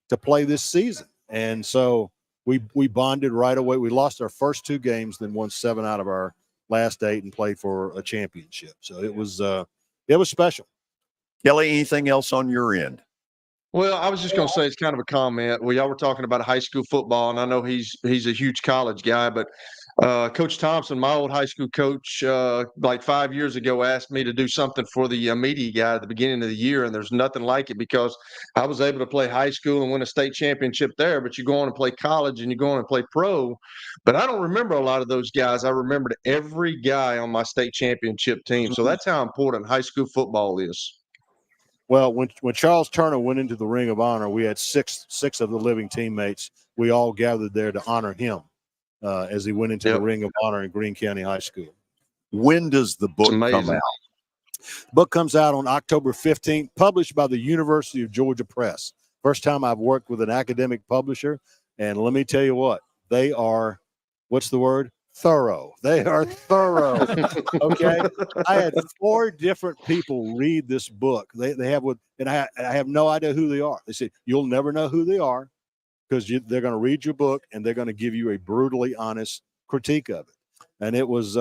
to play this season. And so we bonded right away. We lost our first 2 games, then won 7 out of our last 8 and played for a championship. So it was special.
Kelly, anything else on your end?
Well, I was just going to say it's kind of a comment. Y'all were talking about high school football, and I know he's a huge college guy, but Coach Thompson, my old high school coach, like 5 years ago, asked me to do something for the media guy at the beginning of the year, and there's nothing like it because I was able to play high school and win a state championship there, but you go on and play college and you go on and play pro. But I don't remember a lot of those guys. I remembered every guy on my state championship team. So that's how important high school football is.
Well, when Charles Turner went into the Ring of Honor, we had six of the living teammates. We all gathered there to honor him as he went into the Ring of Honor in Greene County High School.
When does the book come out?
The book comes out on October 15th, published by the University of Georgia Press. First time I've worked with an academic publisher, and let me tell you what, they are, what's the word? Thorough. They are thorough. Okay. I had 4 different people read this book. They have and I have no idea who they are. They said, you'll never know who they are because they're going to read your book and they're going to give you a brutally honest critique of it. And it was,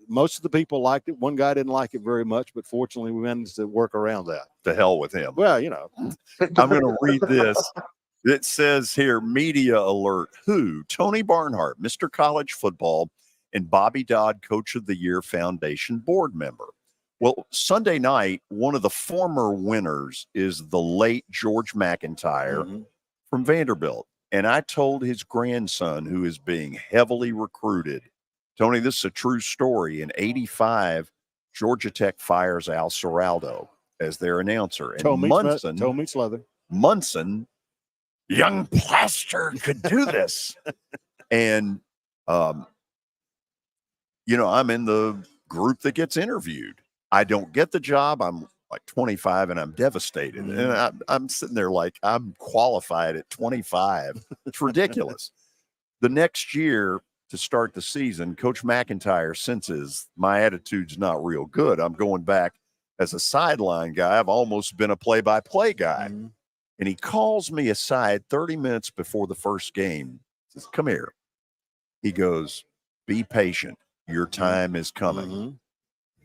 most of the people liked it. One guy didn't like it very much, but fortunately we managed to work around that.
To hell with him.
Well,
I'm going to read this. It says here, media alert. Who? Tony Barnhart, Mr. College Football, and Bobby Dodd, Coach of the Year Foundation board member. Well, Sunday night, one of the former winners is the late George McIntyre from Vanderbilt. And I told his grandson, who is being heavily recruited, Tony, this is a true story. In '85, Georgia Tech fires Al Seraldo as their announcer. And
toe meets leather.
Munson, young Plaster could do this. And, I'm in the group that gets interviewed. I don't get the job. I'm like 25 and I'm devastated. And I'm sitting there like I'm qualified at 25. It's ridiculous. The next year to start the season, Coach McIntyre senses my attitude's not real good. I'm going back as a sideline guy. I've almost been a play-by-play guy. And he calls me aside 30 minutes before the first game. He says, come here. He goes, be patient. Your time is coming.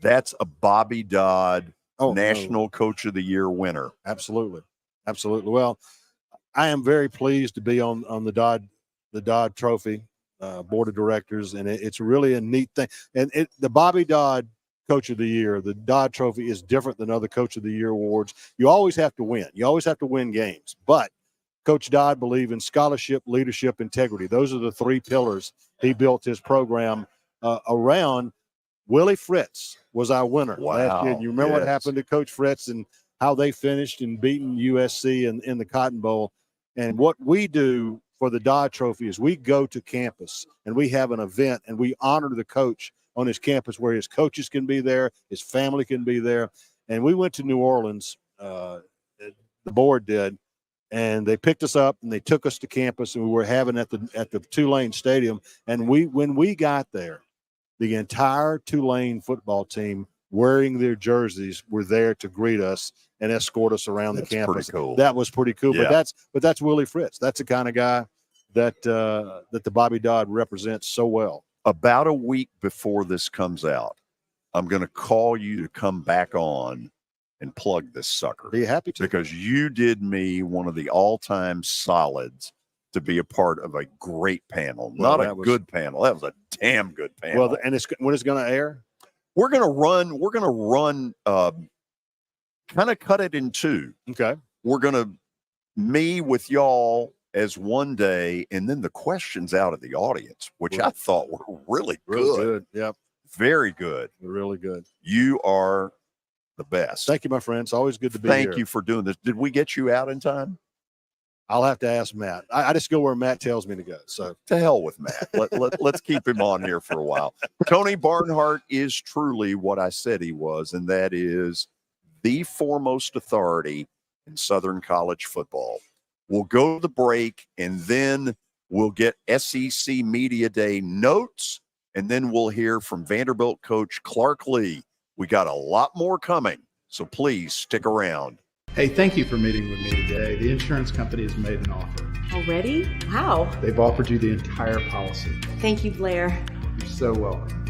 That's a Bobby Dodd National Coach of the Year winner.
Absolutely. Absolutely. Well, I am very pleased to be on the Dodd Trophy board of directors, and it's really a neat thing. And the Bobby Dodd Coach of the Year, the Dodd Trophy is different than other Coach of the Year awards. You always have to win. You always have to win games. But Coach Dodd believed in scholarship, leadership, integrity. Those are the 3 pillars he built his program around. Willie Fritz was our winner last year. You remember what happened to Coach Fritz and how they finished and beaten USC in the Cotton Bowl. And what we do for the Dodd Trophy is we go to campus and we have an event and we honor the coach on his campus where his coaches can be there, his family can be there. And we went to New Orleans, the board did, and they picked us up and they took us to campus, and we were having at the Tulane Stadium. And when we got there, the entire Tulane football team wearing their jerseys were there to greet us and escort us around the campus.
Pretty cool.
That was pretty cool.
Yeah.
But that's Willie Fritz. That's the kind of guy that the Bobby Dodd represents so well.
About a week before this comes out, I'm going to call you to come back on and plug this sucker.
Be happy to.
Because you did me one of the all-time solids to be a part of a great panel.
Well,
Not a good panel. That was a damn good panel.
Well, and when it's going to air?
We're going to run kind of cut it in two.
Okay.
We're going to me with y'all as one day, and then the questions out of the audience, which I thought were really good.
Yep.
Very good.
Really good.
You are the best.
Thank you, my friend. It's always good to be here.
Thank you for doing this. Did we get you out in time?
I'll have to ask Matt. I just go where Matt tells me to go. So
to hell with Matt. Let's keep him on here for a while. Tony Barnhart is truly what I said he was, and that is the foremost authority in Southern college football. We'll go to the break, and then we'll get SEC Media Day notes, and then we'll hear from Vanderbilt coach Clark Lee. We got a lot more coming, so please stick around.
Hey, thank you for meeting with me today. The insurance company has made an offer.
Already? Wow.
They've offered you the entire policy.
Thank you, Blair.
You're so welcome.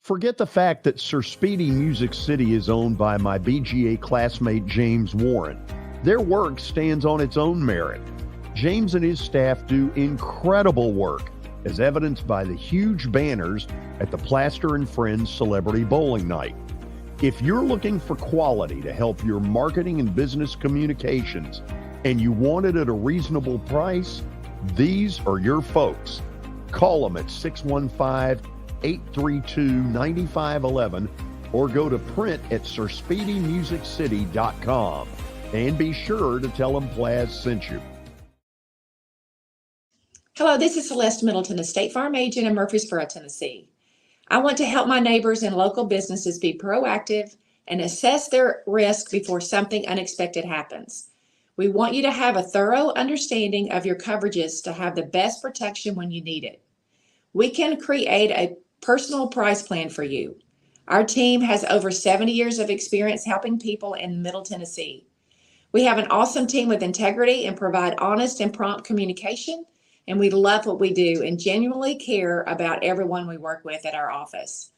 Forget the fact that Sir Speedy Music City is owned by my BGA classmate James Warren. Their work stands on its own merit. James and his staff do incredible work, as evidenced by the huge banners at the Plaster and Friends Celebrity Bowling Night. If you're looking for quality to help your marketing and business communications, and you want it at a reasonable price, these are your folks. Call them at 615-832-9511 or go to print at sirspeedymusiccity.com. And be sure to tell them Plaz sent you.
Hello, this is Celeste Middleton, a State Farm agent in Murfreesboro, Tennessee. I want to help my neighbors and local businesses be proactive and assess their risk before something unexpected happens. We want you to have a thorough understanding of your coverages to have the best protection when you need it. We can create a personal price plan for you. Our team has over 70 years of experience helping people in Middle Tennessee. We have an awesome team with integrity and provide honest and prompt communication. And we love what we do and genuinely care about everyone we work with at our office.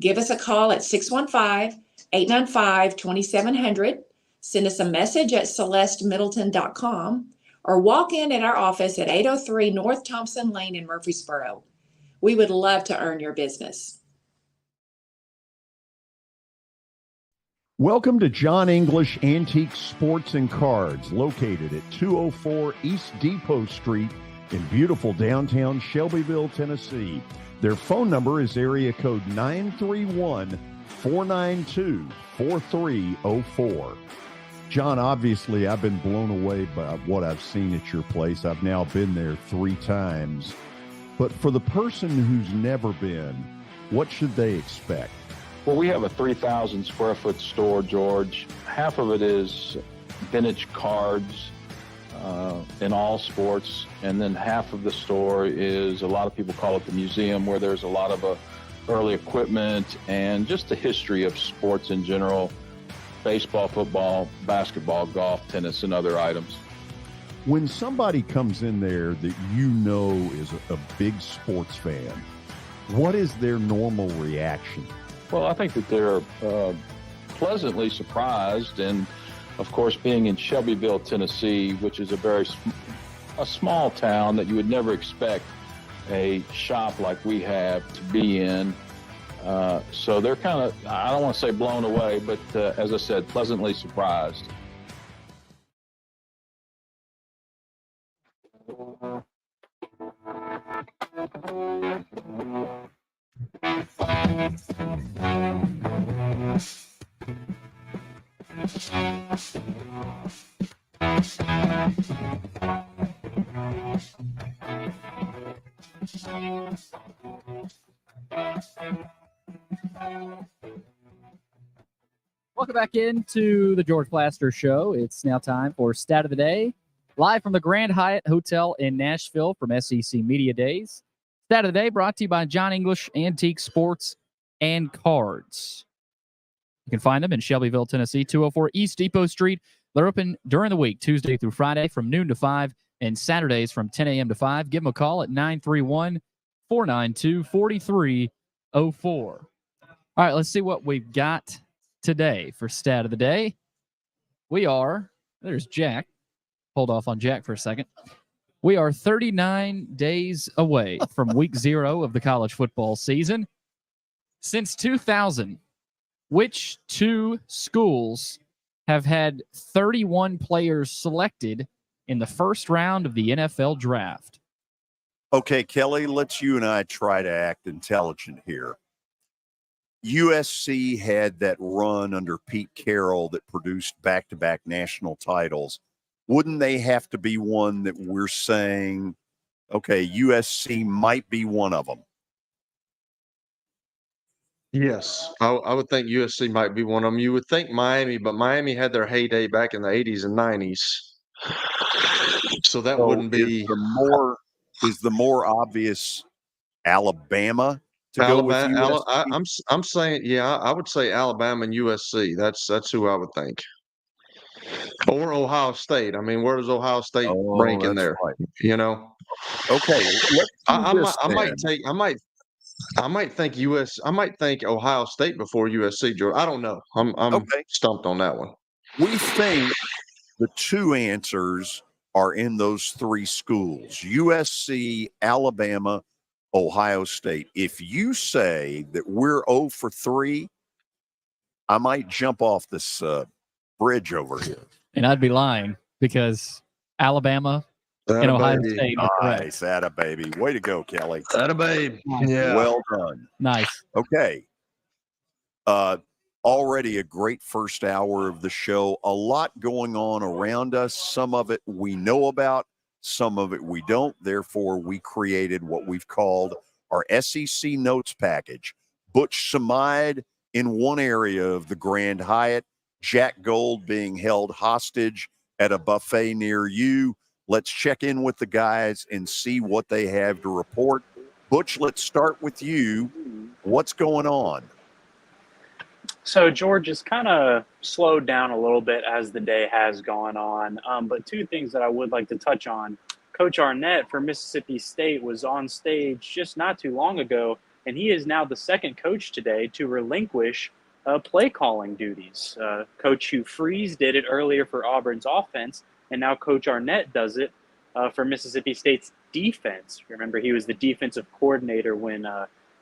Give us a call at 615-895-2700. Send us a message at celestemiddleton.com or walk in at our office at 803 North Thompson Lane in Murfreesboro. We would love to earn your business.
Welcome to John English Antique Sports and Cards, located at 204 East Depot Street in beautiful downtown Shelbyville, Tennessee. Their phone number is area code 931-492-4304. John, obviously, I've been blown away by what I've seen at your place. I've now been there 3 times. But for the person who's never been, what should they expect?
Well, we have a 3,000 square foot store, George. Half of it is vintage cards in all sports, and then half of the store is, a lot of people call it the museum, where there's a lot of early equipment and just the history of sports in general: baseball, football, basketball, golf, tennis, and other items.
When somebody comes in there that you know is a big sports fan, what is their normal reaction?
Well, I think that they're pleasantly surprised, and of course, being in Shelbyville, Tennessee, which is a small town that you would never expect a shop like we have to be in. So they're kind of, I don't want to say blown away, but as I said, pleasantly surprised.
Welcome back into the George Plaster Show. It's now time for Stat of the Day, live from the Grand Hyatt Hotel in Nashville from SEC Media Days. Stat of the day brought to you by John English Antique Sports and Cards. You can find them in Shelbyville, Tennessee, 204 East Depot Street. They're open during the week, Tuesday through Friday from noon to 5, and Saturdays from 10 a.m. to 5. Give them a call at 931-492-4304. All right, let's see what we've got today for Stat of the Day. There's Jack. Hold off on Jack for a second. We are 39 days away from week 0 of the college football season. Since 2000, which 2 schools have had 31 players selected in the first round of the NFL draft?
Okay, Kelly, let's you and I try to act intelligent here. USC had that run under Pete Carroll that produced back-to-back national titles. Wouldn't they have to be one that we're saying, okay, USC might be one of them?
Yes, I would think USC might be one of them. You would think Miami, but Miami had their heyday back in the 80s and 90s. So that wouldn't be
is the more obvious Alabama to go with USC?
I'm saying, yeah, I would say Alabama and USC. That's who I would think. Or Ohio State. I mean, where does Ohio State rank in there?
Right.
You know.
Okay,
I might think Ohio State before USC, George. I don't know. I'm stumped on that one.
We think the 2 answers are in those 3 schools: USC, Alabama, Ohio State. If you say that we're 0 for 3, I might jump off this bridge over here.
And I'd be lying because Alabama and Ohio State are correct.
Nice, atta baby. Way to go, Kelly.
Atta babe. Yeah.
Well done.
Nice.
Okay. Already a great first hour of the show. A lot going on around us. Some of it we know about, some of it we don't. Therefore, we created what we've called our SEC Notes package. Butch Samide in one area of the Grand Hyatt, Jack Gold being held hostage at a buffet near you. Let's check in with the guys and see what they have to report. Butch, let's start with you. What's going on?
So George has kind of slowed down a little bit as the day has gone on. But 2 things that I would like to touch on. Coach Arnett for Mississippi State was on stage just not too long ago, and he is now the second coach today to relinquish play calling duties. Coach Hugh Freeze did it earlier for Auburn's offense, and now Coach Arnett does it for Mississippi State's defense. Remember, he was the defensive coordinator when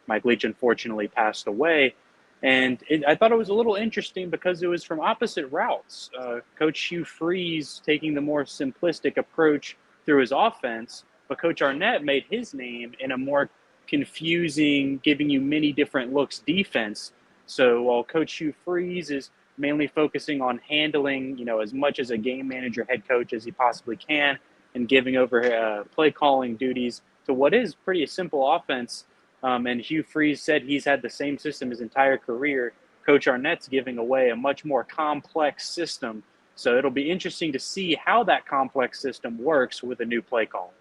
Mike Leach unfortunately passed away. And I thought it was a little interesting because it was from opposite routes. Coach Hugh Freeze taking the more simplistic approach through his offense, but Coach Arnett made his name in a more confusing, giving you many different looks defense. So while Coach Hugh Freeze is mainly focusing on handling, as much as a game manager, head coach as he possibly can, and giving over play calling duties to what is pretty a simple offense. And Hugh Freeze said he's had the same system his entire career. Coach Arnett's giving away a much more complex system. So it'll be interesting to see how that complex system works with a new play call.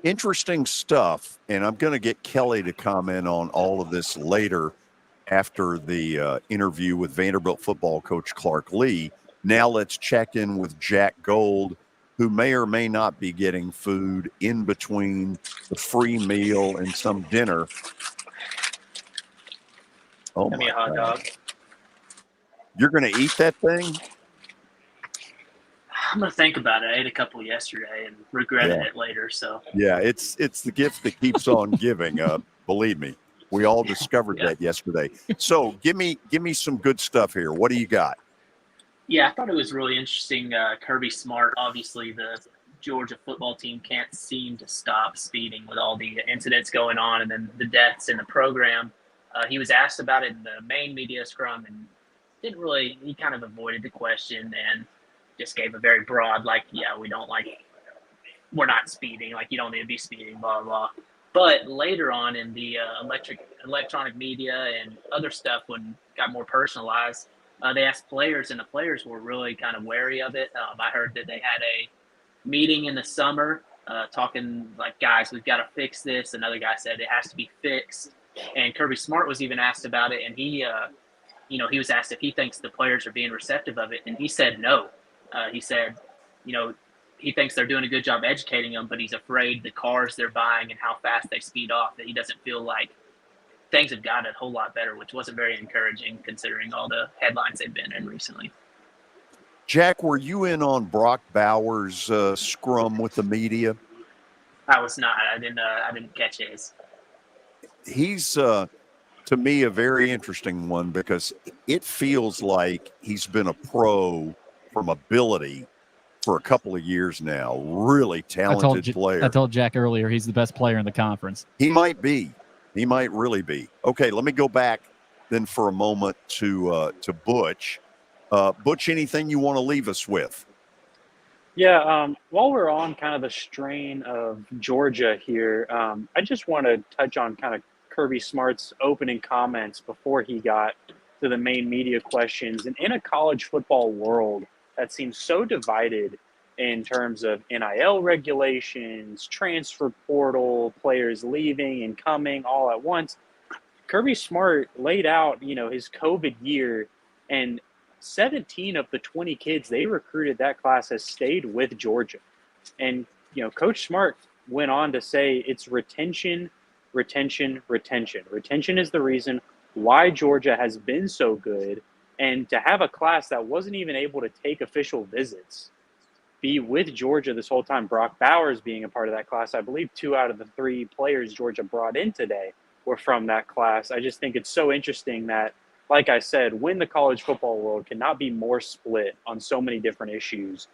Interesting stuff. And I'm going to get Kelly to comment on all of this later after the interview with Vanderbilt football coach Clark Lee. Now let's check in with Jack Gold, who may or may not be getting food in between the free meal and some dinner. Oh,
Give me a hot dog.
You're going to eat that thing?
I'm going to think about it. I ate a couple yesterday and regretted it later. So
yeah, it's the gift that keeps on giving. Believe me, we all discovered that yesterday. So give me some good stuff here. What do you got?
Yeah, I thought it was really interesting. Kirby Smart, obviously the Georgia football team can't seem to stop speeding with all the incidents going on and then the deaths in the program. He was asked about it in the main media scrum and he kind of avoided the question and just gave a very broad, we're not speeding, you don't need to be speeding, blah, blah. But later on in the electronic media and other stuff, when it got more personalized, they asked players, and the players were really kind of wary of it. I heard that they had a meeting in the summer talking like, guys, we've got to fix this. Another guy said it has to be fixed. And Kirby Smart was even asked about it, and he was asked if he thinks the players are being receptive of it, and he said no. He said, he thinks they're doing a good job educating them, but he's afraid the cars they're buying and how fast they speed off, that he doesn't feel like things have gotten a whole lot better, which wasn't very encouraging considering all the headlines they've been in recently.
Jack, were you in on Brock Bowers' scrum with the media?
I was not. I didn't catch his.
He's to me a very interesting one because it feels like he's been a pro from ability for a couple of years now. Really talented player.
I told Jack earlier he's the best player in the conference.
He might be. He might really be. Okay, let me go back then for a moment to Butch. Butch, anything you want to leave us with?
Yeah, while we're on kind of the strain of Georgia here, I just want to touch on kind of Kirby Smart's opening comments before he got to the main media questions. And in a college football world that seems so divided in terms of NIL regulations, transfer portal, players leaving and coming all at once, Kirby Smart laid out, his COVID year, and 17 of the 20 kids they recruited that class has stayed with Georgia. And, Coach Smart went on to say it's retention. Retention is the reason why Georgia has been so good. And to have a class that wasn't even able to take official visits be with Georgia this whole time, Brock Bowers being a part of that class, I believe 2 out of the 3 players Georgia brought in today were from that class. I just think it's so interesting that, like I said, when the college football world cannot be more split on so many different issues,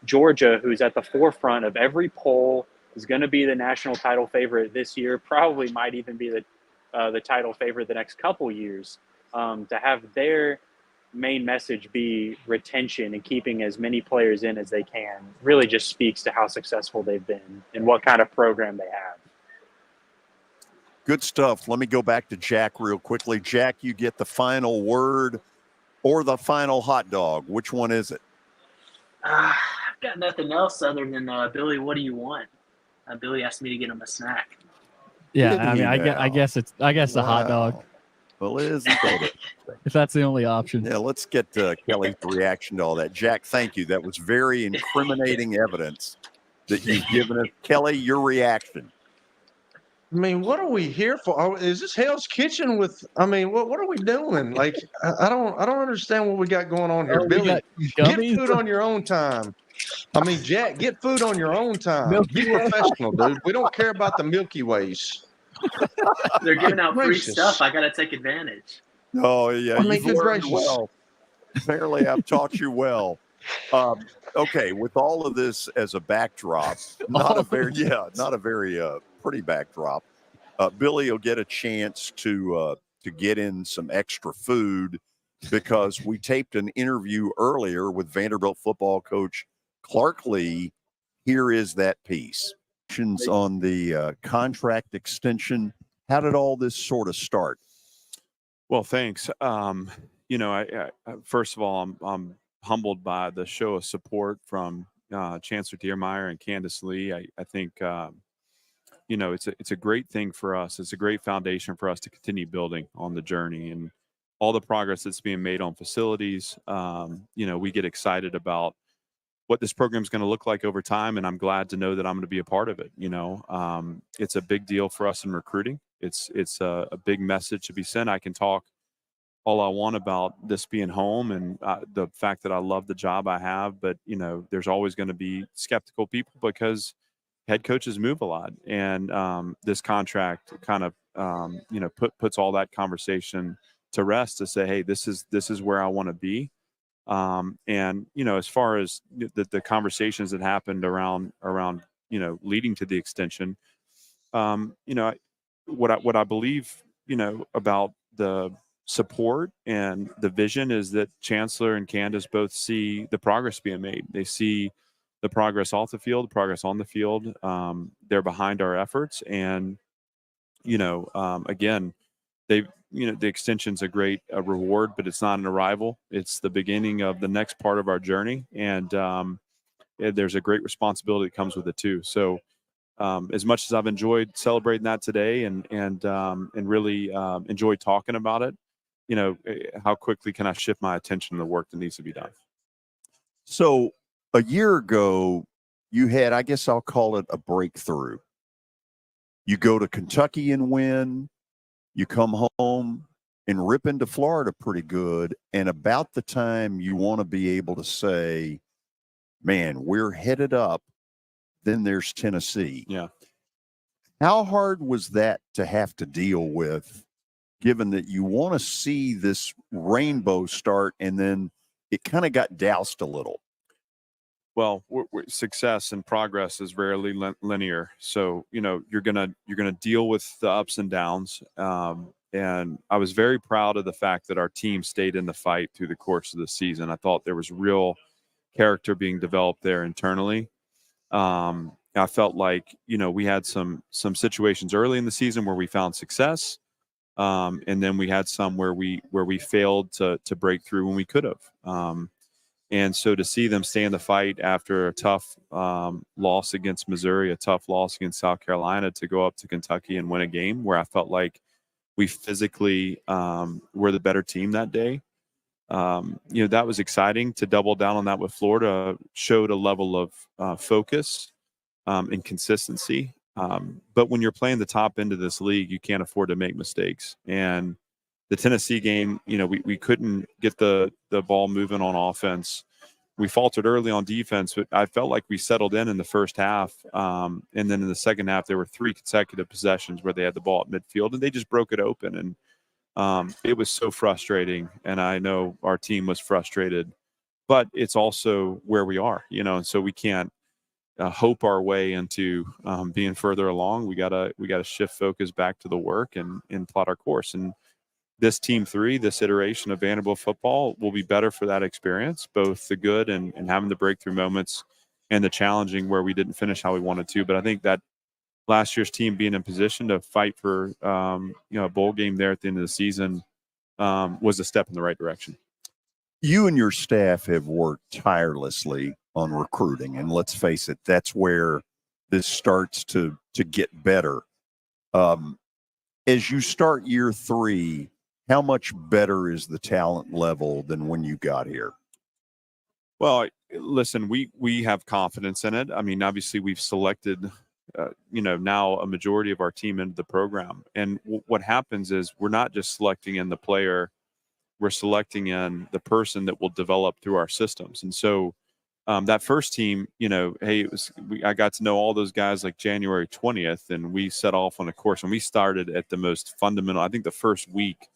Georgia, who's at the forefront of every poll, is going to be the national title favorite this year, probably might even be the title favorite the next couple years, to have their main message be retention and keeping as many players in as they can really just speaks to how successful they've been and what kind of program they have.
Good stuff. Let me go back to Jack real quickly. Jack, you get the final word or the final hot dog. Which one is it?
I've got nothing else other than Billy, what do you want? Billy asked me to get him a snack.
Yeah, I mean, I guess the hot dog.
Well, it is.
If that's the only option.
Yeah, let's get Kelly's reaction to all that. Jack, thank you. That was very incriminating evidence that you've given us. Kelly, your reaction.
I mean, what are we here for? Is this Hell's Kitchen with? I mean, what are we doing? Like, I don't understand what we got going on here. Billy, get food on your own time. I mean, Jack, get food on your own time. Be professional, dude. We don't care about the Milky Ways.
They're giving out free stuff. I got to take advantage.
Oh, yeah.
I mean, good gracious.
Well. Apparently, I've taught you well. Okay, with all of this as a backdrop, not a very pretty backdrop. Billy will get a chance to get in some extra food because we taped an interview earlier with Vanderbilt football coach Clark Lee. Here is that piece. On the contract extension, how did all this sort of start?
Well, thanks. I first of all, I'm humbled by the show of support from Chancellor Diermeyer and Candace Lee. I think it's a great thing for us. It's a great foundation for us to continue building on the journey and all the progress that's being made on facilities. We get excited about what this program is going to look like over time, and I'm glad to know that I'm going to be a part of it. It's a big deal for us in recruiting. It's a big message to be sent. I can talk all I want about this being home and the fact that I love the job I have, but there's always going to be skeptical people because head coaches move a lot, and this contract kind of puts all that conversation to rest to say, hey, this is where I want to be. As far as the conversations that happened around leading to the extension, what I believe about the support and the vision is that Chancellor and Candace both see the progress being made. They see the progress off the field, the progress on the field. They're behind our efforts, and again, the extension's a great reward, but it's not an arrival. It's the beginning of the next part of our journey, and there's a great responsibility that comes with it too. So as much as I've enjoyed celebrating that today and really enjoyed talking about it, how quickly can I shift my attention to the work that needs to be done?
So a year ago, you had, I guess I'll call it a breakthrough. You go to Kentucky and win. You come home and rip into Florida pretty good. And about the time you want to be able to say, man, we're headed up, then there's Tennessee.
Yeah.
How hard was that to have to deal with, given that you want to see this rainbow start and then it kind of got doused a little?
Well, success and progress is rarely linear. So, you're gonna deal with the ups and downs. And I was very proud of the fact that our team stayed in the fight through the course of the season. I thought there was real character being developed there internally. I felt like, we had some situations early in the season where we found success. And then we had some where we failed to break through when we could have. And so to see them stay in the fight after a tough loss against Missouri, a tough loss against South Carolina, to go up to Kentucky and win a game where I felt like we physically were the better team that day. That was exciting. To double down on that with Florida showed a level of focus and consistency. But when you're playing the top end of this league, you can't afford to make mistakes. And the Tennessee game, we couldn't get the ball moving on offense. We faltered early on defense, but I felt like we settled in the first half. And then in the second half, there were 3 consecutive possessions where they had the ball at midfield, and they just broke it open. And it was so frustrating. And I know our team was frustrated, but it's also where we are, and so we can't hope our way into being further along. We gotta shift focus back to the work and plot our course. And this Team 3, this iteration of Vanderbilt football, will be better for that experience, both the good and having the breakthrough moments and the challenging where we didn't finish how we wanted to. But I think that last year's team being in position to fight for a bowl game there at the end of the season was a step in the right direction.
You and your staff have worked tirelessly on recruiting, and let's face it, that's where this starts to get better. As you start year 3, how much better is the talent level than when you got here?
Well, listen, we have confidence in it. I mean, obviously we've selected, now a majority of our team into the program. And what happens is we're not just selecting in the player, we're selecting in the person that will develop through our systems. And so that first team, I got to know all those guys like January 20th, and we set off on a course, and we started at the most fundamental. I think the first week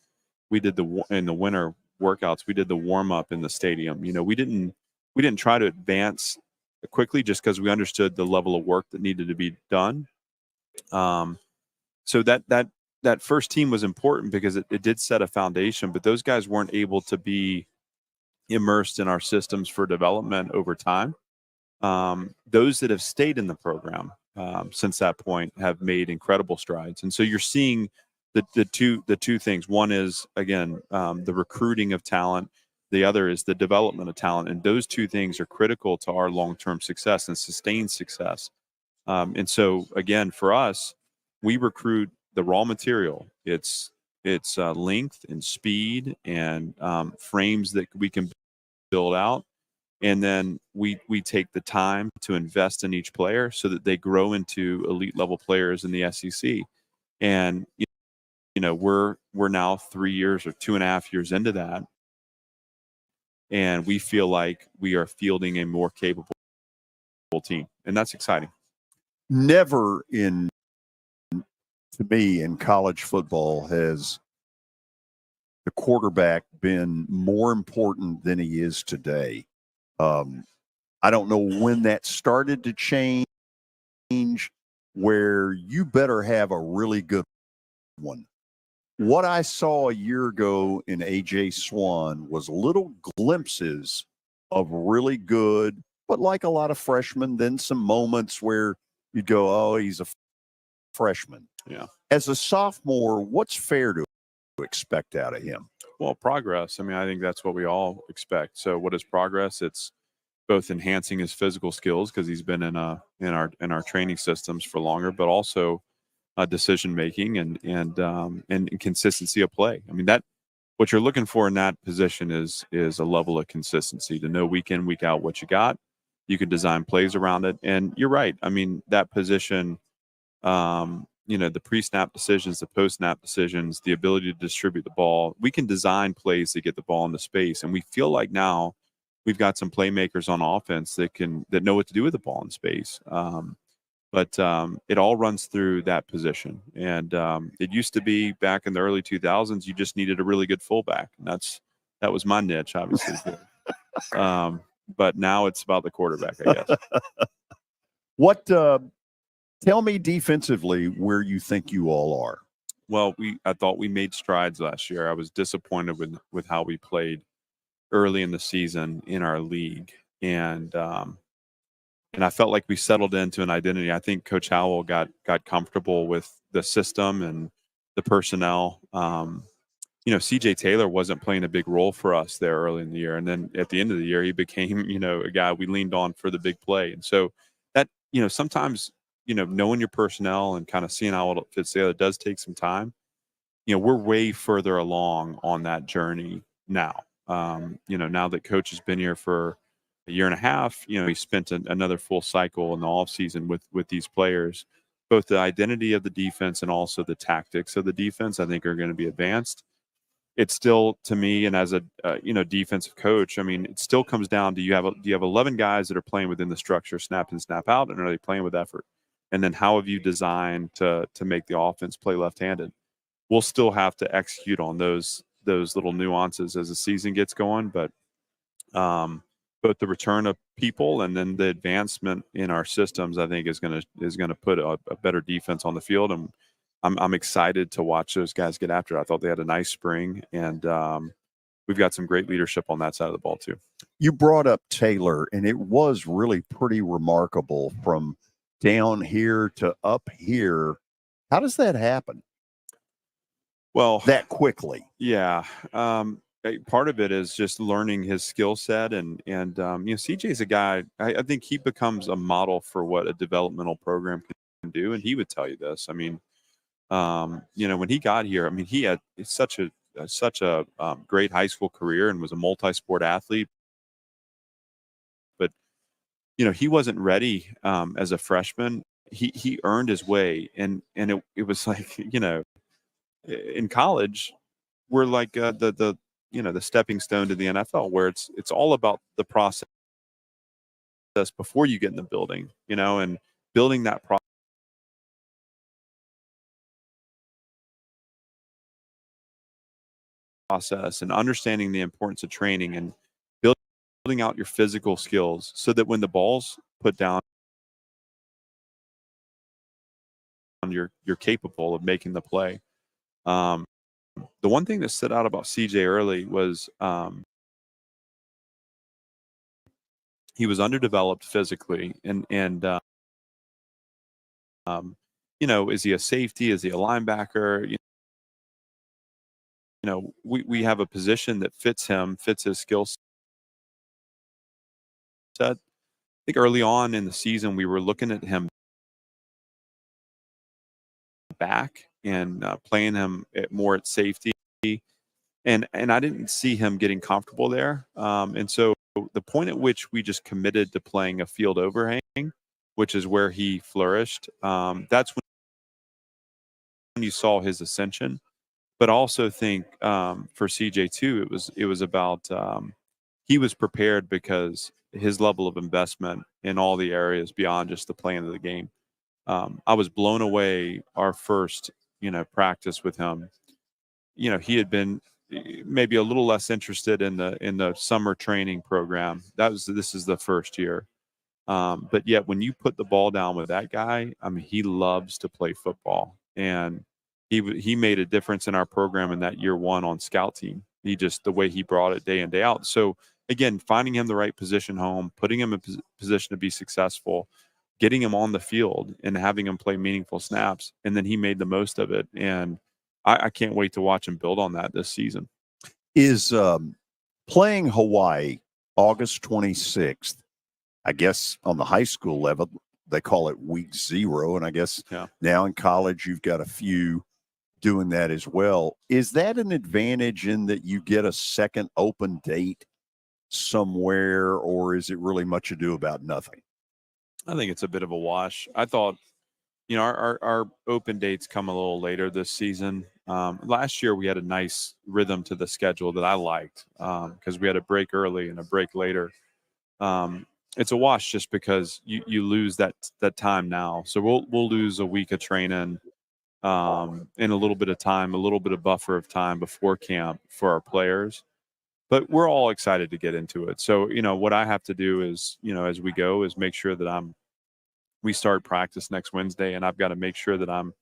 we did in the winter workouts, we did the warm up in the stadium. We didn't try to advance quickly just because we understood the level of work that needed to be done. So that first team was important because it did set a foundation, but those guys weren't able to be immersed in our systems for development over time. Those that have stayed in the program since that point have made incredible strides. And so you're seeing the two things. One is, again, the recruiting of talent. The other is the development of talent. And those two things are critical to our long-term success and sustained success. And so, again, for us, we recruit the raw material. It's length and speed and frames that we can build out. And then we take the time to invest in each player so that they grow into elite level players in the SEC. And, we're now 3 years or 2.5 years into that. And we feel like we are fielding a more capable team. And that's exciting.
Never to me in college football has the quarterback been more important than he is today. I don't know when that started to change, where you better have a really good one. What I saw a year ago in A.J. Swan was little glimpses of really good, but like a lot of freshmen, then some moments where you go, oh, he's a freshman.
Yeah.
As a sophomore, what's fair to expect out of him?
Well, progress. I mean, I think that's what we all expect. So what is progress? It's both enhancing his physical skills because he's been in our training systems for longer, but also decision making and consistency of play. I mean, that what you're looking for in that position is a level of consistency to know week in, week out what you got. You can design plays around it, and you're right. I mean, that position, the pre-snap decisions, the post-snap decisions, the ability to distribute the ball. We can design plays to get the ball into space, and we feel like now we've got some playmakers on offense that know what to do with the ball in space. But it all runs through that position, and it used to be back in the early 2000s, you just needed a really good fullback, and that was my niche, obviously. But now it's about the quarterback, I guess.
What? Tell me defensively where you think you all are.
Well, I thought we made strides last year. I was disappointed with how we played early in the season in our league, and I felt like we settled into an identity. I think Coach Howell got comfortable with the system and the personnel. CJ Taylor wasn't playing a big role for us there early in the year. And then at the end of the year, he became, a guy we leaned on for the big play. And so that, sometimes, knowing your personnel and kind of seeing how it fits together does take some time. We're way further along on that journey now. Now that Coach has been here for a year and a half, he spent another full cycle in the offseason with these players. Both the identity of the defense and also the tactics of the defense, I think, are going to be advanced. It's still, to me, and as a defensive coach, I mean, it still comes down to do you have 11 guys that are playing within the structure, snap in, snap out, and are they playing with effort? And then how have you designed to make the offense play left-handed? We'll still have to execute on those little nuances as the season gets going, but both the return of people and then the advancement in our systems, I think, is going to put a better defense on the field, and I'm excited to watch those guys get after it. I thought they had a nice spring, and we've got some great leadership on that side of the ball too.
You brought up Taylor, and it was really pretty remarkable from down here to up here. How does that happen?
Well,
that quickly?
Yeah. Part of it is just learning his skill set, and CJ's a guy. I think he becomes a model for what a developmental program can do, and he would tell you this. I mean, when he got here, I mean, he had such a great high school career and was a multi-sport athlete, but he wasn't ready as a freshman. He earned his way, and it was like in college, we're like the stepping stone to the NFL, where it's all about the process before you get in the building, and building that process and understanding the importance of training and building out your physical skills so that when the ball's put down, you're capable of making the play. The one thing that stood out about CJ early was he was underdeveloped physically, and is he a safety? Is he a linebacker? We have a position that fits his skill set. I think early on in the season, we were looking at him back and playing him more at safety, and I didn't see him getting comfortable there. And so the point at which we just committed to playing a field overhang, which is where he flourished, that's when you saw his ascension. But I also think for CJ too, it was about he was prepared because his level of investment in all the areas beyond just the playing of the game. I was blown away our first practice with him. He had been maybe a little less interested in the summer training program. This is the first year. But yet when you put the ball down with that guy, I mean, he loves to play football, and he made a difference in our program in that year one on scout team. The way he brought it day in, day out. So again, finding him the right position home, putting him in position to be successful, getting him on the field and having him play meaningful snaps. And then he made the most of it. And I can't wait to watch him build on that this season.
Is playing Hawaii August 26th I guess on the high school level, they call it week 0. And I guess now in college, you've got a few doing that as well. Is that an advantage in that you get a second open date somewhere, or is it really much ado about nothing?
I think it's a bit of a wash. I thought, our open dates come a little later this season. Last year we had a nice rhythm to the schedule that I liked because we had a break early and a break later. It's a wash just because you lose that time now. So we'll lose a week of training in a little bit of time, a little bit of buffer of time before camp for our players. But we're all excited to get into it. So, what I have to do is, as we go, is make sure that we start practice next Wednesday, and I've got to make sure that I'm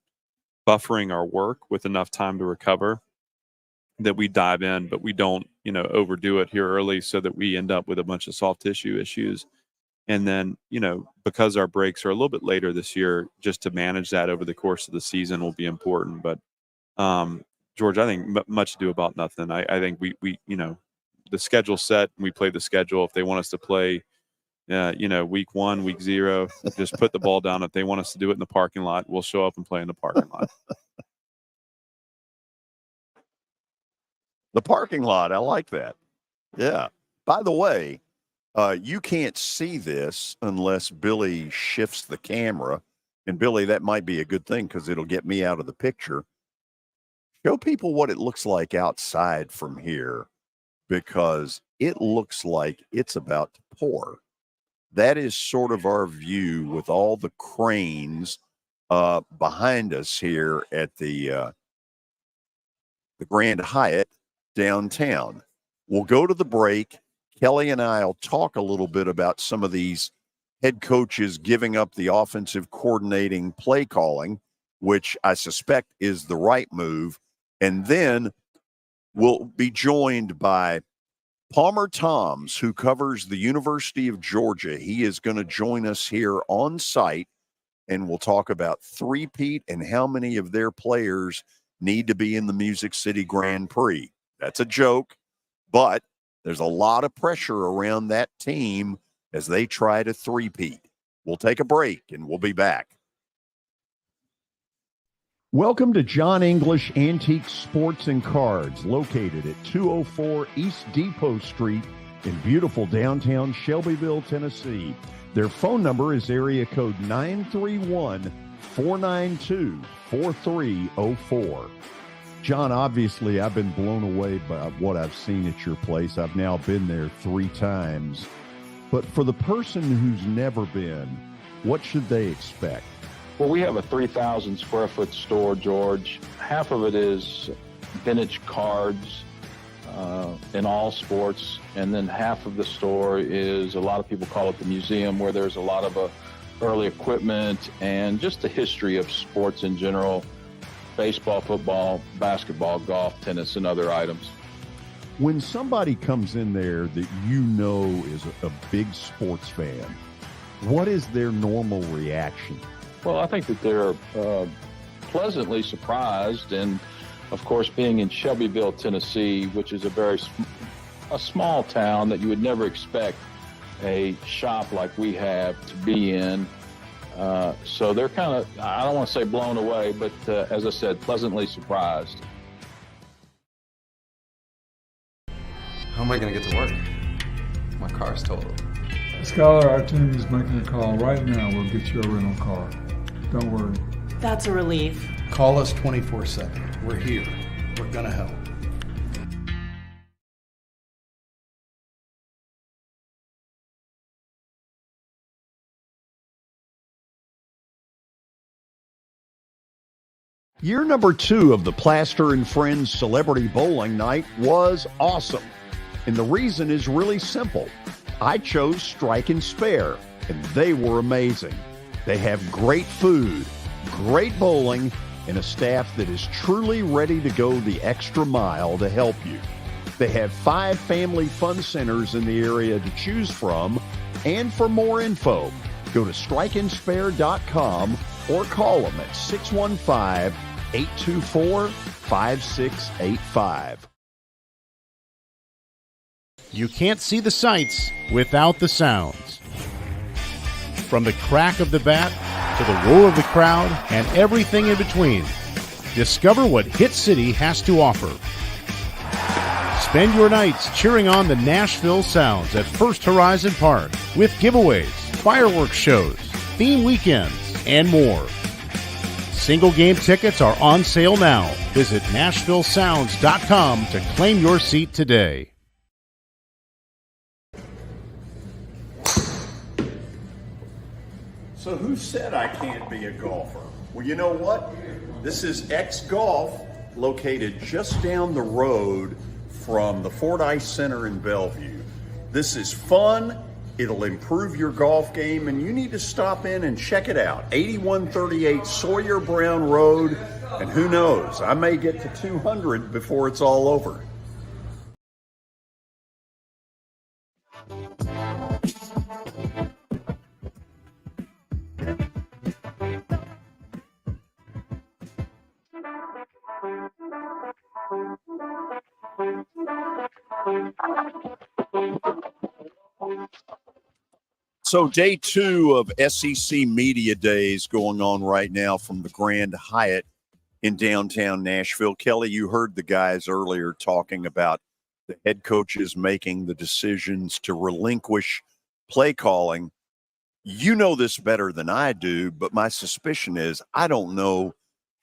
buffering our work with enough time to recover, that we dive in, but we don't, overdo it here early so that we end up with a bunch of soft tissue issues. And then, because our breaks are a little bit later this year, just to manage that over the course of the season will be important. But, George, I think much ado about nothing. I think we the schedule's set and we play the schedule. If they want us to play, week 1, week 0, just put the ball down. If they want us to do it in the parking lot, we'll show up and play in the parking lot.
The parking lot. I like that. Yeah. By the way, you can't see this unless Billy shifts the camera. And Billy, that might be a good thing because it'll get me out of the picture. Show people what it looks like outside from here, because it looks like it's about to pour. That is sort of our view with all the cranes behind us here at the Grand Hyatt downtown. We'll go to the break. Kelly and I will talk a little bit about some of these head coaches giving up the offensive coordinating play calling, which I suspect is the right move. And then we'll be joined by Palmer Thombs, who covers the University of Georgia. He is going to join us here on site, and we'll talk about three-peat and how many of their players need to be in the Music City Grand Prix. That's a joke, but there's a lot of pressure around that team as they try to three-peat. We'll take a break, and we'll be back. Welcome to John English Antique Sports and Cards, located at 204 East Depot Street in beautiful downtown Shelbyville, Tennessee. Their phone number is area code 931-492-4304. John, obviously, I've been blown away by what I've seen at your place. I've now been there 3 times. But for the person who's never been, what should they expect?
Well, we have a 3,000 square foot store, George. Half of it is vintage cards in all sports. And then half of the store is, a lot of people call it the museum, where there's a lot of early equipment and just the history of sports in general: baseball, football, basketball, golf, tennis, and other items.
When somebody comes in there that you know is a big sports fan, what is their normal reaction?
Well, I think that they're pleasantly surprised. And, of course, being in Shelbyville, Tennessee, which is a small town that you would never expect a shop like we have to be in. So they're kind of, I don't want to say blown away, but as I said, pleasantly surprised.
How am I going to get to work? My car's totaled.
Skylar, our team is making a call right now. We'll get you a rental car. Don't worry.
That's a relief.
Call us 24/7. We're here. We're going to help.
Year number 2 of the Plaster and Friends Celebrity Bowling Night was awesome. And the reason is really simple. I chose Strike and Spare, and they were amazing. They have great food, great bowling, and a staff that is truly ready to go the extra mile to help you. They have 5 family fun centers in the area to choose from, and for more info, go to strikeandspare.com or call them at 615-824-5685.
You can't see the sights without the sounds. From the crack of the bat to the roar of the crowd and everything in between, discover what Hit City has to offer. Spend your nights cheering on the Nashville Sounds at First Horizon Park with giveaways, fireworks shows, theme weekends, and more. Single game tickets are on sale now. Visit NashvilleSounds.com to claim your seat today.
So who said I can't be a golfer? Well, you know what? This is X Golf, located just down the road from the Fordyce Center in Bellevue. This is fun. It'll improve your golf game, and you need to stop in and check it out. 8138 Sawyer Brown Road, and who knows, I may get to 200 before it's all over. So day 2 of SEC Media Days going on right now from the Grand Hyatt in downtown Nashville. Kelly, you heard the guys earlier talking about the head coaches making the decisions to relinquish play calling. You know this better than I do, but my suspicion is I don't know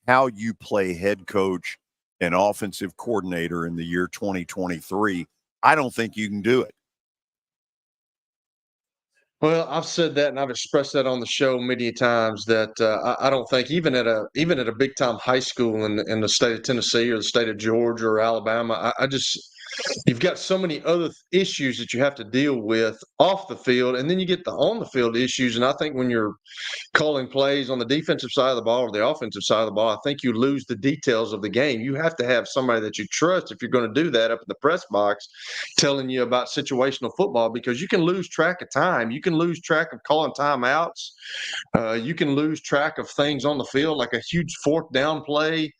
how you play head coach and offensive coordinator in the year 2023. I don't think you can do it.
Well, I've said that, and I've expressed that on the show many times that I don't think even at a big time high school in the state of Tennessee or the state of Georgia or Alabama, I just you've got so many other issues that you have to deal with off the field, and then you get the on the field issues. And I think when you're calling plays on the defensive side of the ball or the offensive side of the ball, I think you lose the details of the game. You have to have somebody that you trust if you're going to do that up in the press box telling you about situational football, because you can lose track of time. You can lose track of calling timeouts. You can lose track of things on the field, like a huge fourth down play.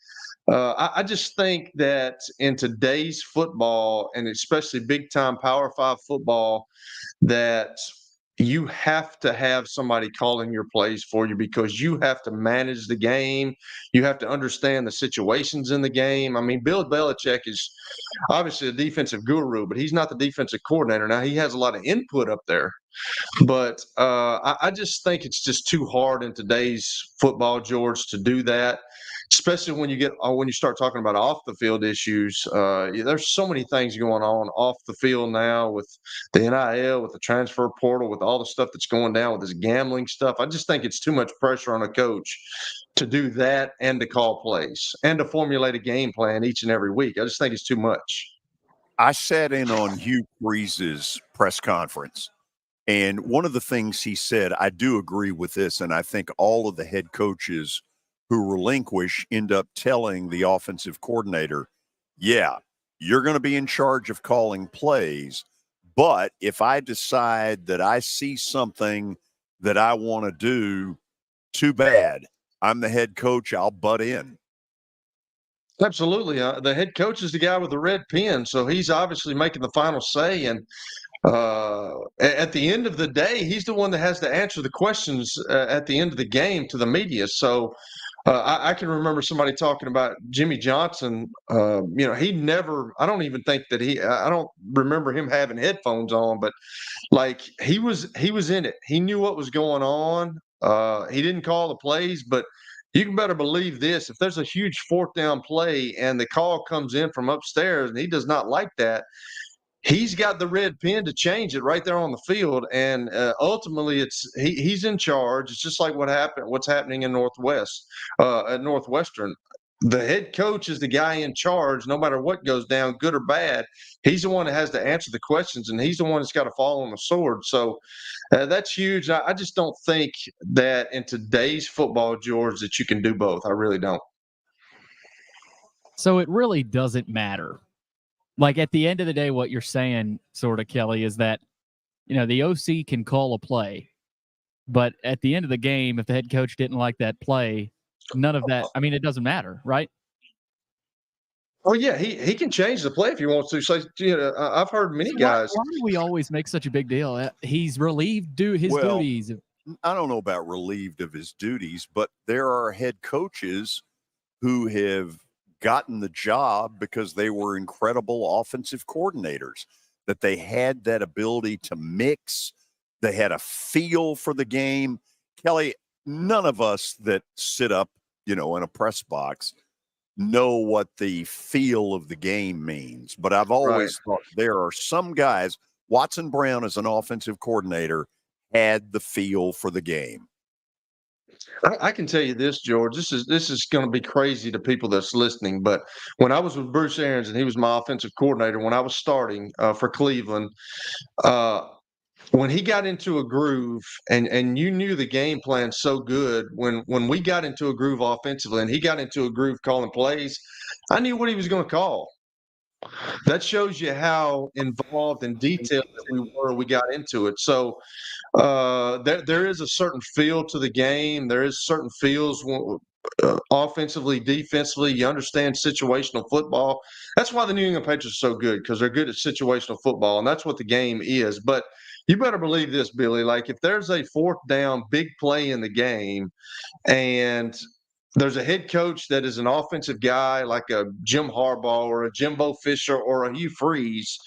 I just think that in today's football, and especially big-time Power 5 football, that you have to have somebody calling your plays for you, because you have to manage the game. You have to understand the situations in the game. I mean, Bill Belichick is obviously a defensive guru, but he's not the defensive coordinator. Now, he has a lot of input up there. But I just think it's just too hard in today's football, George, to do that. Especially when you start talking about off the field issues. There's so many things going on off the field now with the NIL, with the transfer portal, with all the stuff that's going down with this gambling stuff. I just think it's too much pressure on a coach to do that and to call plays and to formulate a game plan each and every week. I just think it's too much.
I sat in on Hugh Freeze's press conference, and one of the things he said, I do agree with this, and I think all of the head coaches who relinquish end up telling the offensive coordinator, yeah, you're going to be in charge of calling plays, but if I decide that I see something that I want to do, too bad. I'm the head coach. I'll butt in.
Absolutely. The head coach is the guy with the red pen, so he's obviously making the final say. And at the end of the day, he's the one that has to answer the questions at the end of the game to the media. So I can remember somebody talking about Jimmy Johnson. He never – I don't even think that I don't remember him having headphones on, but, like, he was in it. He knew what was going on. He didn't call the plays, but you can better believe this. If there's a huge fourth down play and the call comes in from upstairs and he does not like that, he's got the red pen to change it right there on the field, and ultimately, he's in charge. It's just like what's happening in at Northwestern. The head coach is the guy in charge, no matter what goes down, good or bad. He's the one that has to answer the questions, and he's the one that's got to fall on the sword. So that's huge. I just don't think that in today's football, George, that you can do both. I really don't.
So it really doesn't matter. Like, at the end of the day, what you're saying, sort of, Kelly, is that, the OC can call a play, but at the end of the game, if the head coach didn't like that play, none of that, it doesn't matter, right?
Oh, yeah, he can change the play if he wants to. So, I've heard many guys.
Why do we always make such a big deal? He's relieved his duties.
I don't know about relieved of his duties, but there are head coaches who have gotten the job because they were incredible offensive coordinators, that they had that ability to mix. They had a feel for the game. Kelly, none of us that sit up, in a press box know what the feel of the game means. But I've always thought there are some guys, Watson Brown as an offensive coordinator had the feel for the game.
I can tell you this, George. This is going to be crazy to people that's listening. But when I was with Bruce Arians and he was my offensive coordinator, when I was starting for Cleveland, when he got into a groove, and you knew the game plan so good, when we got into a groove offensively and he got into a groove calling plays, I knew what he was going to call. That shows you how involved and detailed that we were when we got into it. So there is a certain feel to the game. There is certain feels offensively, defensively. You understand situational football. That's why the New England Patriots are so good, because they're good at situational football, and that's what the game is. But you better believe this, Billy. Like, if there's a fourth down big play in the game and there's a head coach that is an offensive guy like a Jim Harbaugh or a Jimbo Fisher or a Hugh Freeze,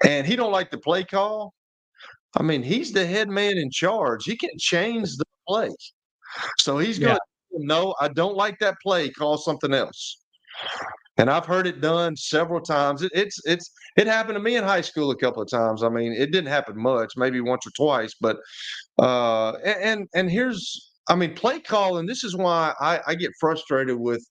and he don't like the play call, I mean, he's the head man in charge. He can change the play. So he's going to no, I don't like that play. Call something else. And I've heard it done several times. It happened to me in high school a couple of times. I mean, it didn't happen much, maybe once or twice, but and here's, I mean, play calling. This is why I get frustrated with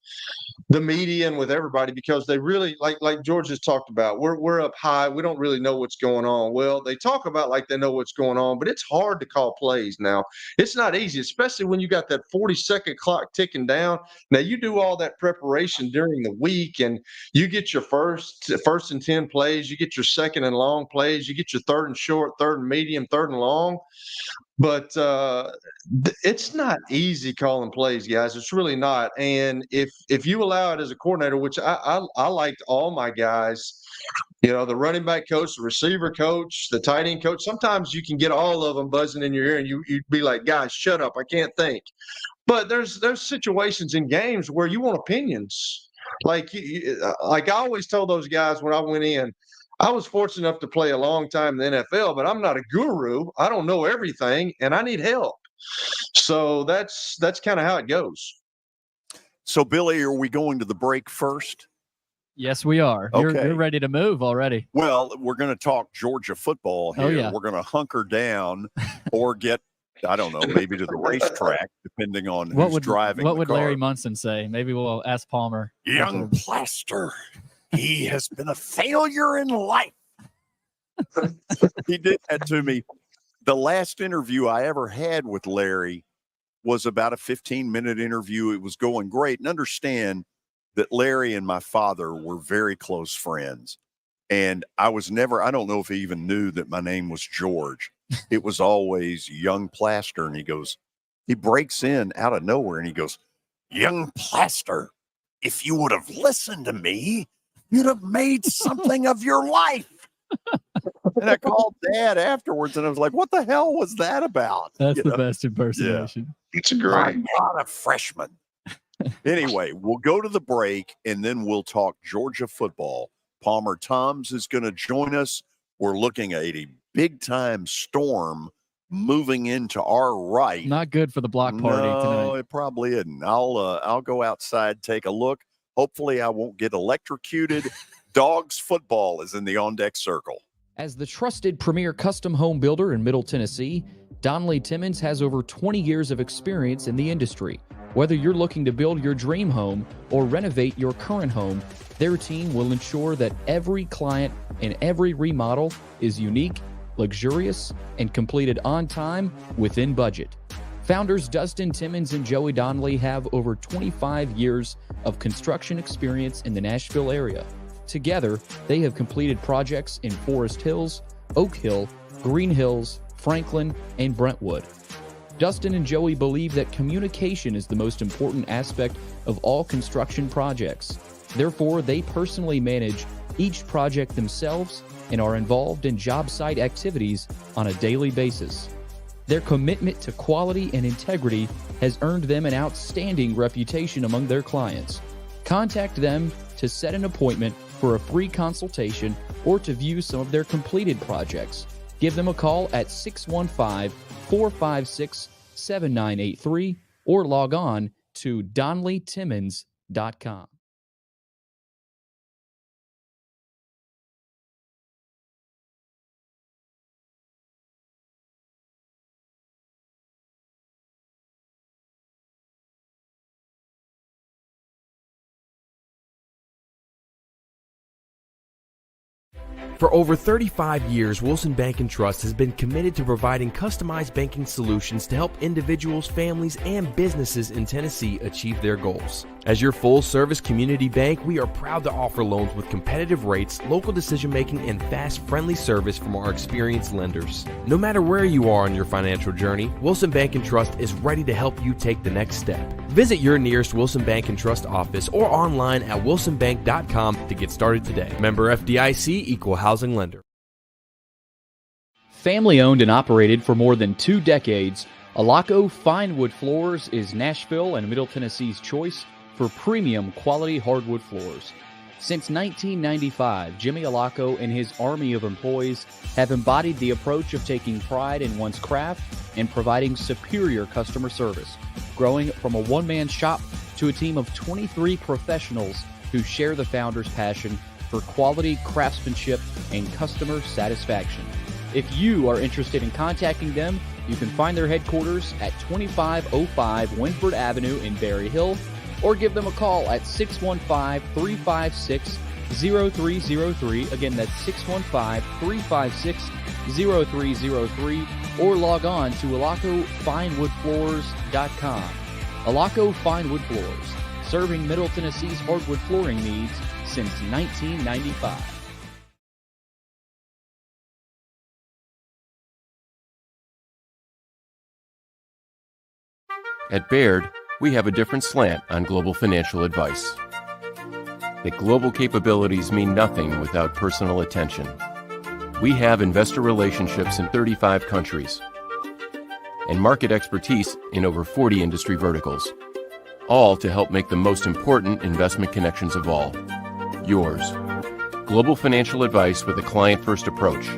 the media and with everybody, because they really, like George has talked about, we're up high. We don't really know what's going on. Well, they talk about like they know what's going on, but it's hard to call plays now. It's not easy, especially when you got that 40-second clock ticking down. Now, you do all that preparation during the week, and you get your first and 10 plays, you get your second and long plays, you get your third and short, third and medium, third and long. But it's not easy calling plays, guys. It's really not. And if you allow it as a coordinator, which I liked all my guys, the running back coach, the receiver coach, the tight end coach, sometimes you can get all of them buzzing in your ear, and you'd be like, guys, shut up, I can't think. But there's situations in games where you want opinions. Like I always told those guys when I went in, I was fortunate enough to play a long time in the NFL, but I'm not a guru. I don't know everything, and I need help. So that's kind of how it goes.
So, Billy, are we going to the break first?
Yes, we are.
Okay.
You're ready to move already.
Well, we're going to talk Georgia football here.
Oh, yeah.
We're going to hunker down or get, I don't know, maybe to the racetrack, depending on who's driving
What
the
would
car.
Larry Munson say? Maybe we'll ask Palmer.
Young Plaster. He has been a failure in life. He did that to me. The last interview I ever had with Larry was about a 15-minute interview. It was going great. And understand that Larry and my father were very close friends. And I don't know if he even knew that my name was George. It was always Young Plaster. And he breaks in out of nowhere and he goes, Young Plaster, if you would have listened to me, you'd have made something of your life. And I called Dad afterwards, and I was like, what the hell was that about?
That's the best impersonation.
Yeah. It's great.
I'm not a freshman. Anyway, we'll go to the break, and then we'll talk Georgia football. Palmer Thombs is going to join us. We're looking at a big-time storm moving into our right.
Not good for the block party tonight.
No, it probably isn't. I'll go outside, take a look. Hopefully I won't get electrocuted. Dogs football is in the on-deck circle.
As the trusted premier custom home builder in Middle Tennessee, Donnelly Timmons has over 20 years of experience in the industry. Whether you're looking to build your dream home or renovate your current home, their team will ensure that every client and every remodel is unique, luxurious, and completed on time within budget. Founders Dustin Timmons and Joey Donnelly have over 25 years of construction experience in the Nashville area. Together, they have completed projects in Forest Hills, Oak Hill, Green Hills, Franklin, and Brentwood. Dustin and Joey believe that communication is the most important aspect of all construction projects. Therefore, they personally manage each project themselves and are involved in job site activities on a daily basis. Their commitment to quality and integrity has earned them an outstanding reputation among their clients. Contact them to set an appointment for a free consultation or to view some of their completed projects. Give them a call at 615-456-7983 or log on to donleytimmons.com.
For over 35 years, Wilson Bank and Trust has been committed to providing customized banking solutions to help individuals, families, and businesses in Tennessee achieve their goals. As your full-service community bank, we are proud to offer loans with competitive rates, local decision-making, and fast, friendly service from our experienced lenders. No matter where you are on your financial journey, Wilson Bank and Trust is ready to help you take the next step. Visit your nearest Wilson Bank and Trust office or online at wilsonbank.com to get started today. Member FDIC, Equal Housing Lender.
Family owned and operated for more than 2 decades, Alaco Fine Wood Floors is Nashville and Middle Tennessee's choice for premium quality hardwood floors. Since 1995, Jimmy Alaco and his army of employees have embodied the approach of taking pride in one's craft and providing superior customer service, growing from a one-man shop to a team of 23 professionals who share the founder's passion for quality craftsmanship and customer satisfaction. If you are interested in contacting them, you can find their headquarters at 2505 Winford Avenue in Berry Hill, or give them a call at 615-356-0303. Again, that's 615-356-0303, or log on to alacofinewoodfloors.com. Alaco Fine Wood Floors, serving Middle Tennessee's hardwood flooring needs since 1995.
At Baird, we have a different slant on global financial advice. That global capabilities mean nothing without personal attention. We have investor relationships in 35 countries and market expertise in over 40 industry verticals, all to help make the most important investment connections of all, yours. Global financial advice with a client-first approach.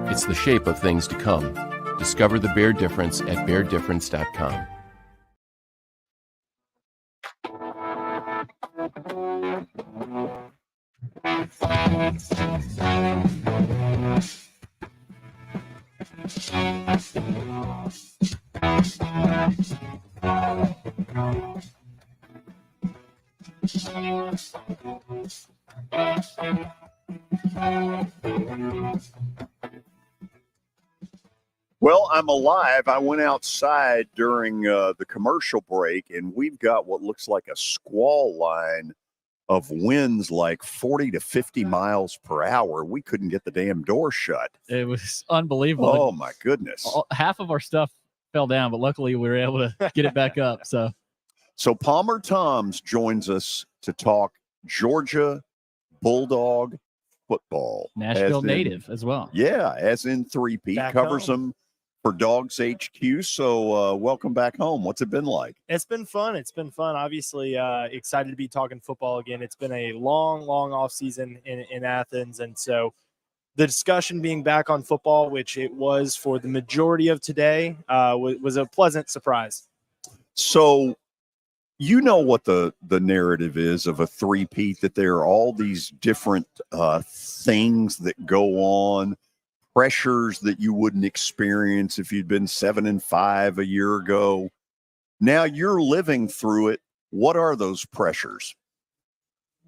It's the shape of things to come. Discover the Baird difference at BairdDifference.com.
Well, I'm alive. I went outside during the commercial break, and we've got what looks like a squall line of winds like 40 to 50 miles per hour. We couldn't get the damn door shut.
It was unbelievable.
Oh, my goodness.
Half of our stuff fell down, but luckily we were able to get it back up. So
Palmer Thombs joins us to talk Georgia Bulldog football.
Nashville native as well.
Yeah, as in 3P. Covers them for Dogs HQ. So welcome back home. What's it been like?
It's been fun. It's been fun. Obviously, excited to be talking football again. It's been a long off season in Athens. And so the discussion being back on football, which it was for the majority of today, was a pleasant surprise.
So you know what the narrative is of a three-peat, that there are all these different things that go on, pressures that you wouldn't experience if you'd been 7-5 a year ago. Now you're living through it. What are those pressures?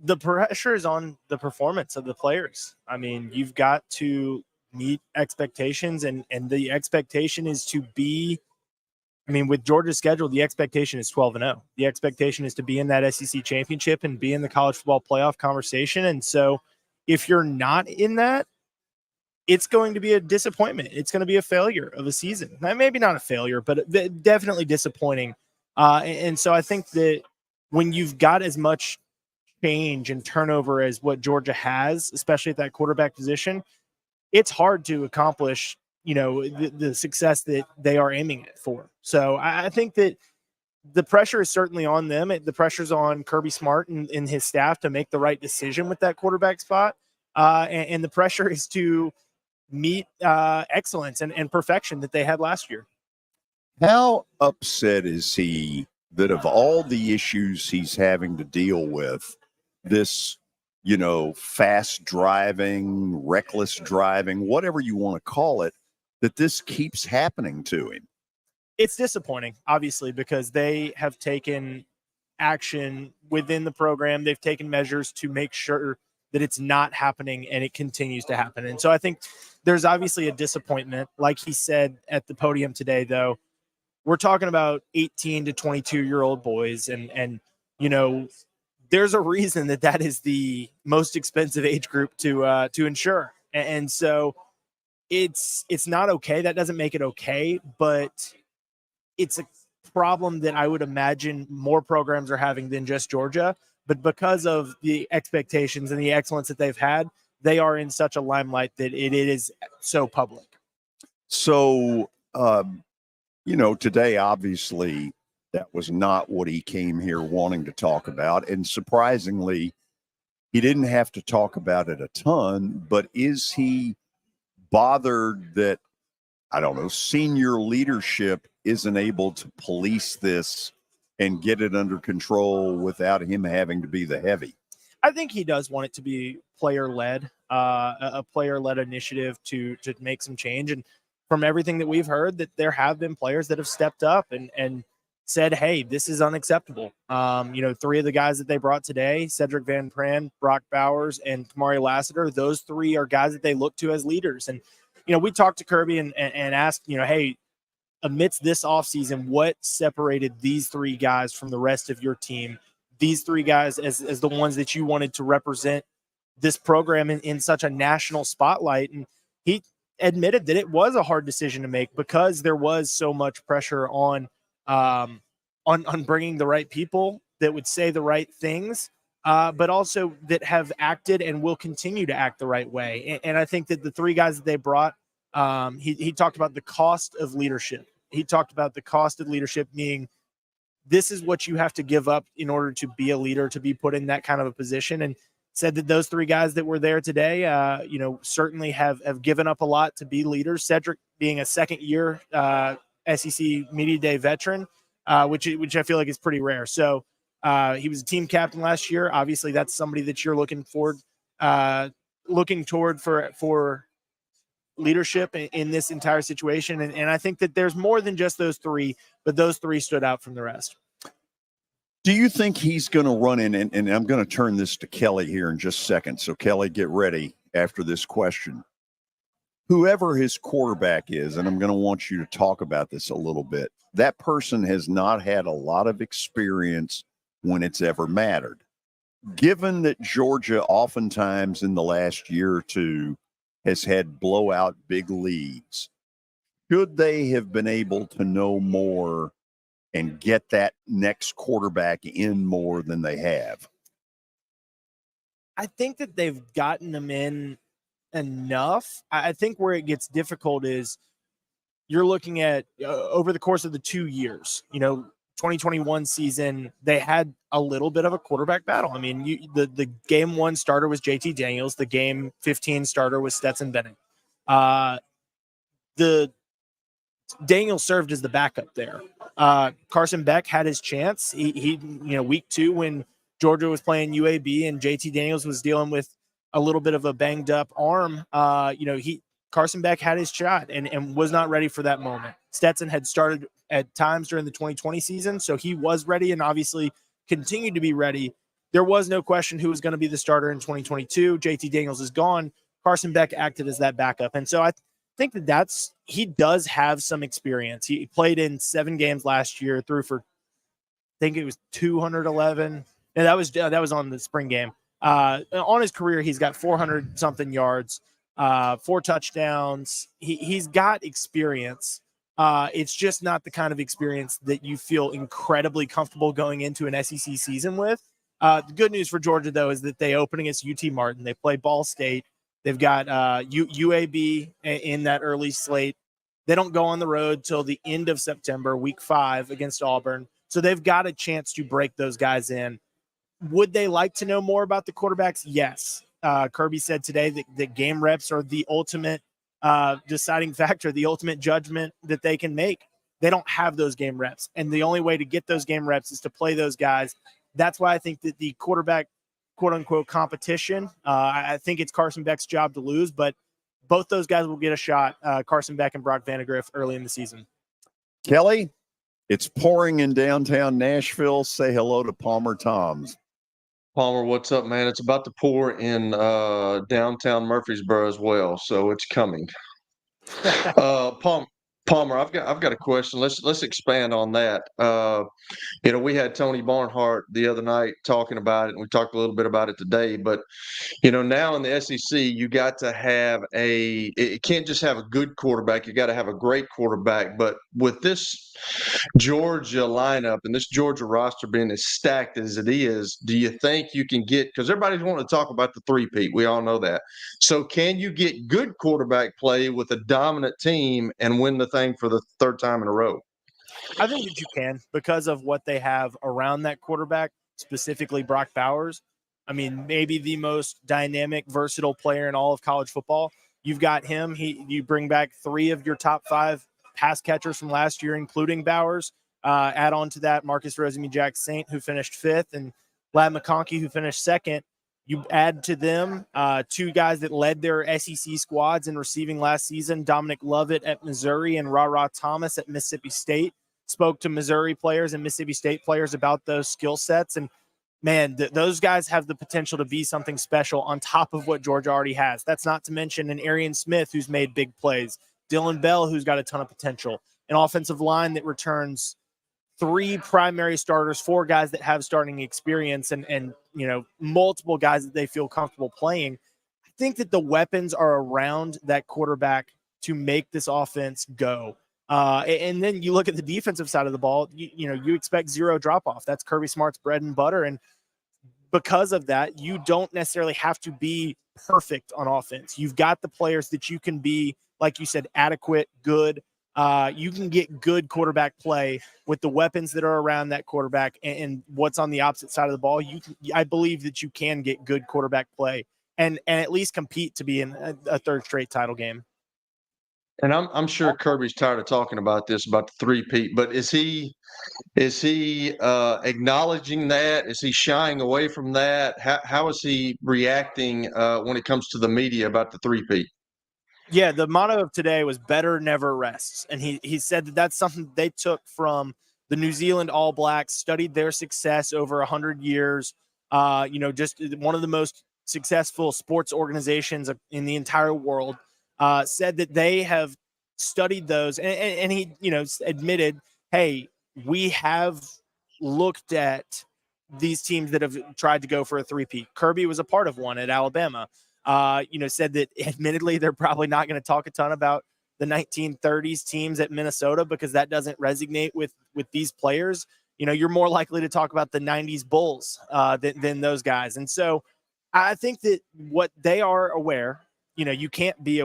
The pressure is on the performance of the players. I mean, you've got to meet expectations, and the expectation is to be, I mean, with Georgia's schedule, the expectation is 12-0. The expectation is to be in that SEC championship and be in the college football playoff conversation. And so if you're not in that, it's going to be a disappointment. It's going to be a failure of a season. Maybe not a failure, but definitely disappointing. And so I think that when you've got as much change and turnover as what Georgia has, especially at that quarterback position, it's hard to accomplish the success that they are aiming it for. So I think that the pressure is certainly on them. The pressure's on Kirby Smart and his staff to make the right decision with that quarterback spot. And the pressure is to meet excellence and perfection that they had last year.
How upset is he that of all the issues he's having to deal with, this, fast driving, reckless driving, whatever you want to call it, that this keeps happening to him?
It's disappointing, obviously, because they have taken action within the program. They've taken measures to make sure that it's not happening, and it continues to happen. And so I think there's obviously a disappointment. Like he said at the podium today, though, we're talking about 18 to 22-year-old boys. And there's a reason that is the most expensive age group to insure. And so it's not okay. That doesn't make it okay, but it's a problem that I would imagine more programs are having than just Georgia. But because of the expectations and the excellence that they've had, they are in such a limelight that it is so public.
So, today, obviously, that was not what he came here wanting to talk about. And surprisingly, he didn't have to talk about it a ton. But is he bothered that, I don't know, senior leadership isn't able to police this and get it under control without him having to be the heavy?
I think he does want it to be player-led, a player-led initiative to make some change. And from everything that we've heard, that there have been players that have stepped up and said, hey, this is unacceptable. Three of the guys that they brought today, Cedric Van Pran, Brock Bowers, and Kamari Lassiter, those three are guys that they look to as leaders. And, we talked to Kirby and asked, hey, amidst this offseason, what separated these three guys from the rest of your team? These three guys as the ones that you wanted to represent this program in such a national spotlight. And he admitted that it was a hard decision to make because there was so much pressure on bringing the right people that would say the right things, but also that have acted and will continue to act the right way. And I think that the three guys that they brought, he talked about the cost of leadership. He talked about the cost of leadership being, this is what you have to give up in order to be a leader, to be put in that kind of a position. And said that those three guys that were there today, certainly have given up a lot to be leaders. Cedric being a second-year SEC Media Day veteran, which I feel like is pretty rare. So he was a team captain last year. Obviously, that's somebody that you're looking toward for leadership in this entire situation. And I think that there's more than just those three, but those three stood out from the rest.
Do you think he's going to run in, and I'm going to turn this to Kelly here in just a second. So, Kelly, get ready after this question. Whoever his quarterback is, and I'm going to want you to talk about this a little bit, that person has not had a lot of experience when it's ever mattered. Given that Georgia oftentimes in the last year or two has had blowout big leads, should they have been able to know more and get that next quarterback in more than they have?
I think that they've gotten them in enough. I think where it gets difficult is you're looking at over the course of the 2 years, 2021 season, they had a little bit of a quarterback battle. I mean, the game 1 starter was JT Daniels. The game 15 starter was Stetson Bennett. The Daniels served as the backup there. Carson Beck had his chance. He week 2 when Georgia was playing UAB and JT Daniels was dealing with a little bit of a banged up arm. Carson Beck had his shot and was not ready for that moment. Stetson had started at times during the 2020 season, so he was ready and obviously continued to be ready. There was no question who was going to be the starter in 2022. JT Daniels is gone. Carson Beck acted as that backup. And so I think he does have some experience. He played in 7 games last year, threw for, I think it was 211. And that was on the spring game. On his career, he's got 400 something yards, 4 touchdowns. He's got experience. It's just not the kind of experience that you feel incredibly comfortable going into an SEC season with. The good news for Georgia, though, is that they open against UT Martin. They play Ball State. They've got UAB in that early slate. They don't go on the road till the end of September, week 5 against Auburn. So they've got a chance to break those guys in. Would they like to know more about the quarterbacks? Yes. Kirby said today that game reps are the ultimate deciding factor, the ultimate judgment that they can make. They don't have those game reps. And the only way to get those game reps is to play those guys. That's why I think that the quarterback, quote unquote, competition, I think it's Carson Beck's job to lose, but both those guys will get a shot, Carson Beck and Brock Vandagriff, early in the season.
Kelly, it's pouring in downtown Nashville. Say hello to Palmer Thombs.
Palmer, what's up, man? It's about to pour in downtown Murfreesboro as well, so it's coming. Palmer, I've got a question. Let's expand on that. We had Tony Barnhart the other night talking about it, and we talked a little bit about it today. But now in the SEC, you got to have it can't just have a good quarterback. You got to have a great quarterback. But with this Georgia lineup and this Georgia roster being as stacked as it is, do you think you can get, because everybody's wanting to talk about the three-peat. We all know that. So can you get good quarterback play with a dominant team and win the thing for the third time in a row?
I think that you can, because of what they have around that quarterback, specifically Brock Bowers. I mean, maybe the most dynamic, versatile player in all of college football. You've got him. You bring back 3 of your top 5 pass catchers from last year, including Bowers. Add on to that Marcus Rosemy-Jacksaint, who finished 5th, and Lad McConkey, who finished 2nd. You add to them 2 guys that led their SEC squads in receiving last season, Dominic Lovett at Missouri and Ra Thomas at Mississippi State. Spoke to Missouri players and Mississippi State players about those skill sets. And, man, those guys have the potential to be something special on top of what Georgia already has. That's not to mention an Arian Smith who's made big plays, Dylan Bell who's got a ton of potential, an offensive line that returns 3 primary starters, 4 guys that have starting experience, and multiple guys that they feel comfortable playing. I think that the weapons are around that quarterback to make this offense go. And then you look at the defensive side of the ball, you expect 0 drop-off. That's Kirby Smart's bread and butter. And because of that, you don't necessarily have to be perfect on offense. You've got the players that you can be, like you said, adequate, good. You can get good quarterback play with the weapons that are around that quarterback and what's on the opposite side of the ball. I believe that you can get good quarterback play and at least compete to be in a 3rd straight title game.
And I'm sure Kirby's tired of talking about this, about the three-peat, but is he acknowledging that? Is he shying away from that? How is he reacting when it comes to the media about the three-peat?
Yeah, the motto of today was better never rests. And he said that that's something they took from the New Zealand All Blacks, studied their success over 100 years, just one of the most successful sports organizations in the entire world. Said that they have studied those, and he, admitted, hey, we have looked at these teams that have tried to go for a three-peat. Kirby was a part of one at Alabama. Said that admittedly they're probably not going to talk a ton about the 1930s teams at Minnesota because that doesn't resonate with these players. You're more likely to talk about the 90s Bulls than those guys. And so I think that what they are aware, you can't be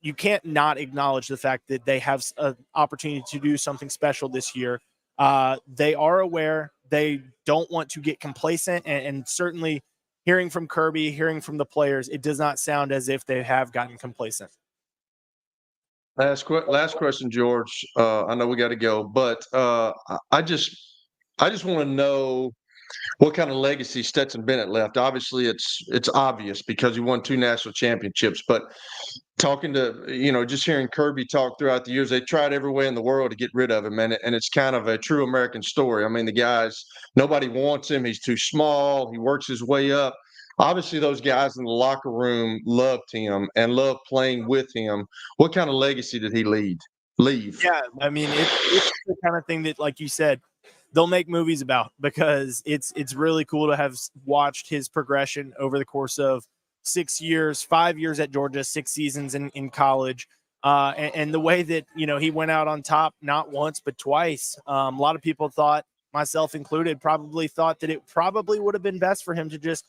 you can't not acknowledge the fact that they have an opportunity to do something special this year. They are aware. They don't want to get complacent, and certainly hearing from Kirby, hearing from the players, it does not sound as if they have gotten complacent.
Last question, George. I know we got to go, but I just want to know what kind of legacy Stetson Bennett left. Obviously, it's obvious because he won 2 national championships. But talking to just hearing Kirby talk throughout the years, they tried every way in the world to get rid of him, and it's kind of a true American story. I mean, the guy's nobody wants him. He's too small. He works his way up. Obviously, those guys in the locker room loved him and loved playing with him. What kind of legacy did he leave?
Yeah, I mean, it's the kind of thing that, like you said, they'll make movies about because it's really cool to have watched his progression over the course of 6 years, 5 years at Georgia, 6 seasons in college. And the way that, he went out on top, not once, but twice. A lot of people thought, myself included, probably thought that it probably would have been best for him to just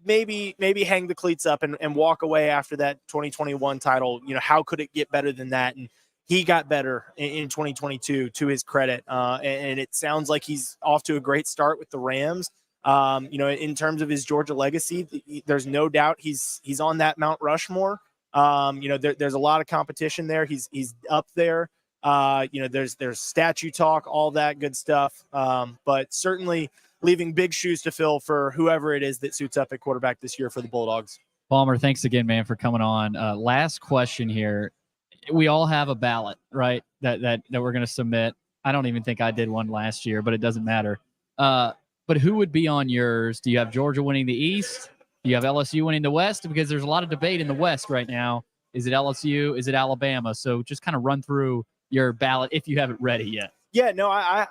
maybe hang the cleats up and walk away after that 2021 title. How could it get better than that? And he got better in 2022, to his credit. And it sounds like he's off to a great start with the Rams. In terms of his Georgia legacy, there's no doubt he's on that Mount Rushmore. There's a lot of competition there. He's up there. There's statue talk, all that good stuff. But certainly leaving big shoes to fill for whoever it is that suits up at quarterback this year for the Bulldogs.
Palmer, thanks again, man, for coming on. Last question here. We all have a ballot, right, that we're going to submit. I don't even think I did one last year, but it doesn't matter. But who would be on yours? Do you have Georgia winning the East? Do you have LSU winning the West? Because there's a lot of debate in the West right now. Is it LSU? Is it Alabama? So just kind of run through your ballot if you haven't read it yet.
Yeah, no, I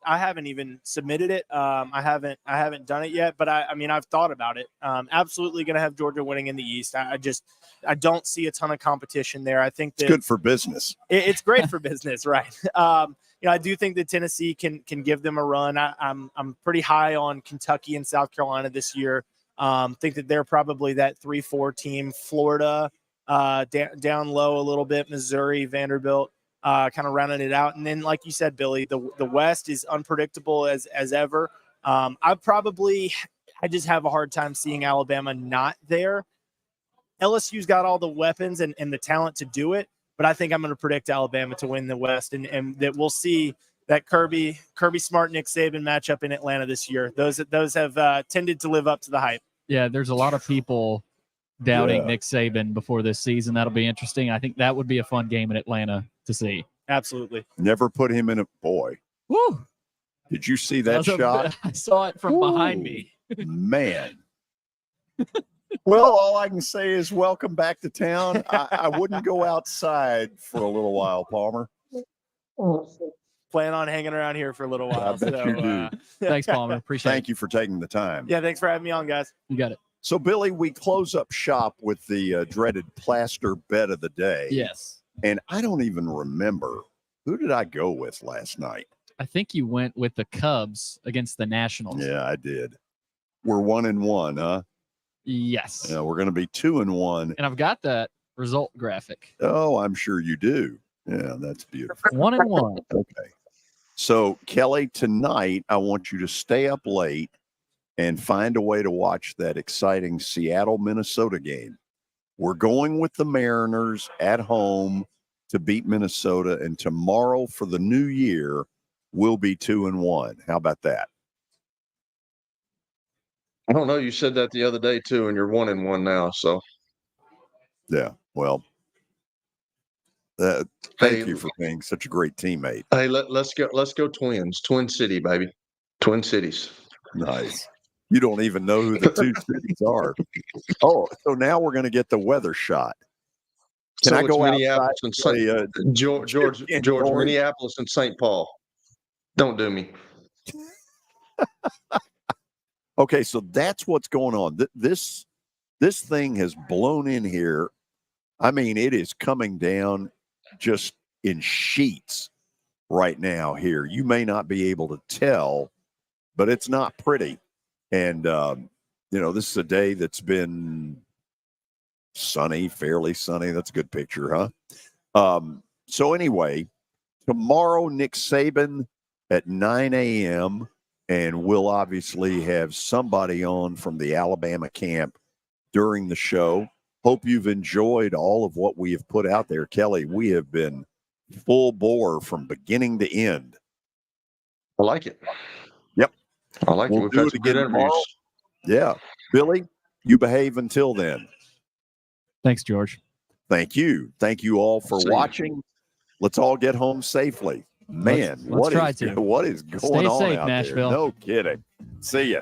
haven't even submitted it. I haven't done it yet, but I've thought about it. Absolutely going to have Georgia winning in the East. I don't see a ton of competition there. I think that
it's good for business.
It's great for business, right? I do think that Tennessee can give them a run. I'm pretty high on Kentucky and South Carolina this year. Think that they're probably that 3-4 team. Florida down low a little bit. Missouri, Vanderbilt. Kind of rounding it out. And then, like you said, Billy, the West is unpredictable as ever. I just have a hard time seeing Alabama not there. LSU's got all the weapons and the talent to do it, but I think I'm going to predict Alabama to win the West, and that we'll see that Kirby Smart, Nick Saban matchup in Atlanta this year. Those have tended to live up to the hype.
Yeah, there's a lot of people doubting Nick Saban before this season. That'll be interesting. I think that would be a fun game in Atlanta to see.
Absolutely.
Never put him in a boy.
Woo!
Did you see that shot?
I saw it from behind me.
Man. Well, all I can say is welcome back to town. I wouldn't go outside for a little while, Palmer.
Plan on hanging around here for a little while.
I bet you do.
Thanks, Palmer. Appreciate it.
Thank you for taking the time.
Yeah, thanks for having me on, guys.
You got it.
So, Billy, we close up shop with the dreaded plaster bet of the day.
Yes.
And I don't even remember. Who did I go with last night?
I think you went with the Cubs against the Nationals.
Yeah, I did. We're 1-1, huh?
Yes.
Yeah, we're going to be 2-1.
And I've got that result graphic.
Oh, I'm sure you do. Yeah, that's beautiful.
1-1.
Okay. So, Kelly, tonight I want you to stay up late and find a way to watch that exciting Seattle-Minnesota game. We're going with the Mariners at home to beat Minnesota, and tomorrow for the new year, we'll be 2-1. How about that?
I don't know. You said that the other day too, and you're 1-1 now. So,
yeah. Well, thank you for being such a great teammate.
Hey, let's go Twins. Twin City, baby. Twin Cities.
Nice. You don't even know who the two cities are. Oh, so now we're going to get the weather shot. Can I go
Minneapolis
outside?
and George, Minneapolis and St. Paul. Don't do me.
Okay, so that's what's going on. This thing has blown in here. I mean, it is coming down just in sheets right now here. You may not be able to tell, but it's not pretty. And, this is a day that's been sunny, fairly sunny. That's a good picture, huh? So anyway, tomorrow, Nick Saban at 9 a.m., and we'll obviously have somebody on from the Alabama camp during the show. Hope you've enjoyed all of what we have put out there. Kelly, we have been full bore from beginning to end.
I like it.
Yep.
I like it. We've had some good interviews.
Yeah. Billy, you behave until then.
Thanks, George.
Thank you. Thank you all for watching. Let's all get home safely. Man, what is going
Stay
on
safe,
out
Nashville.
there? No kidding. See ya.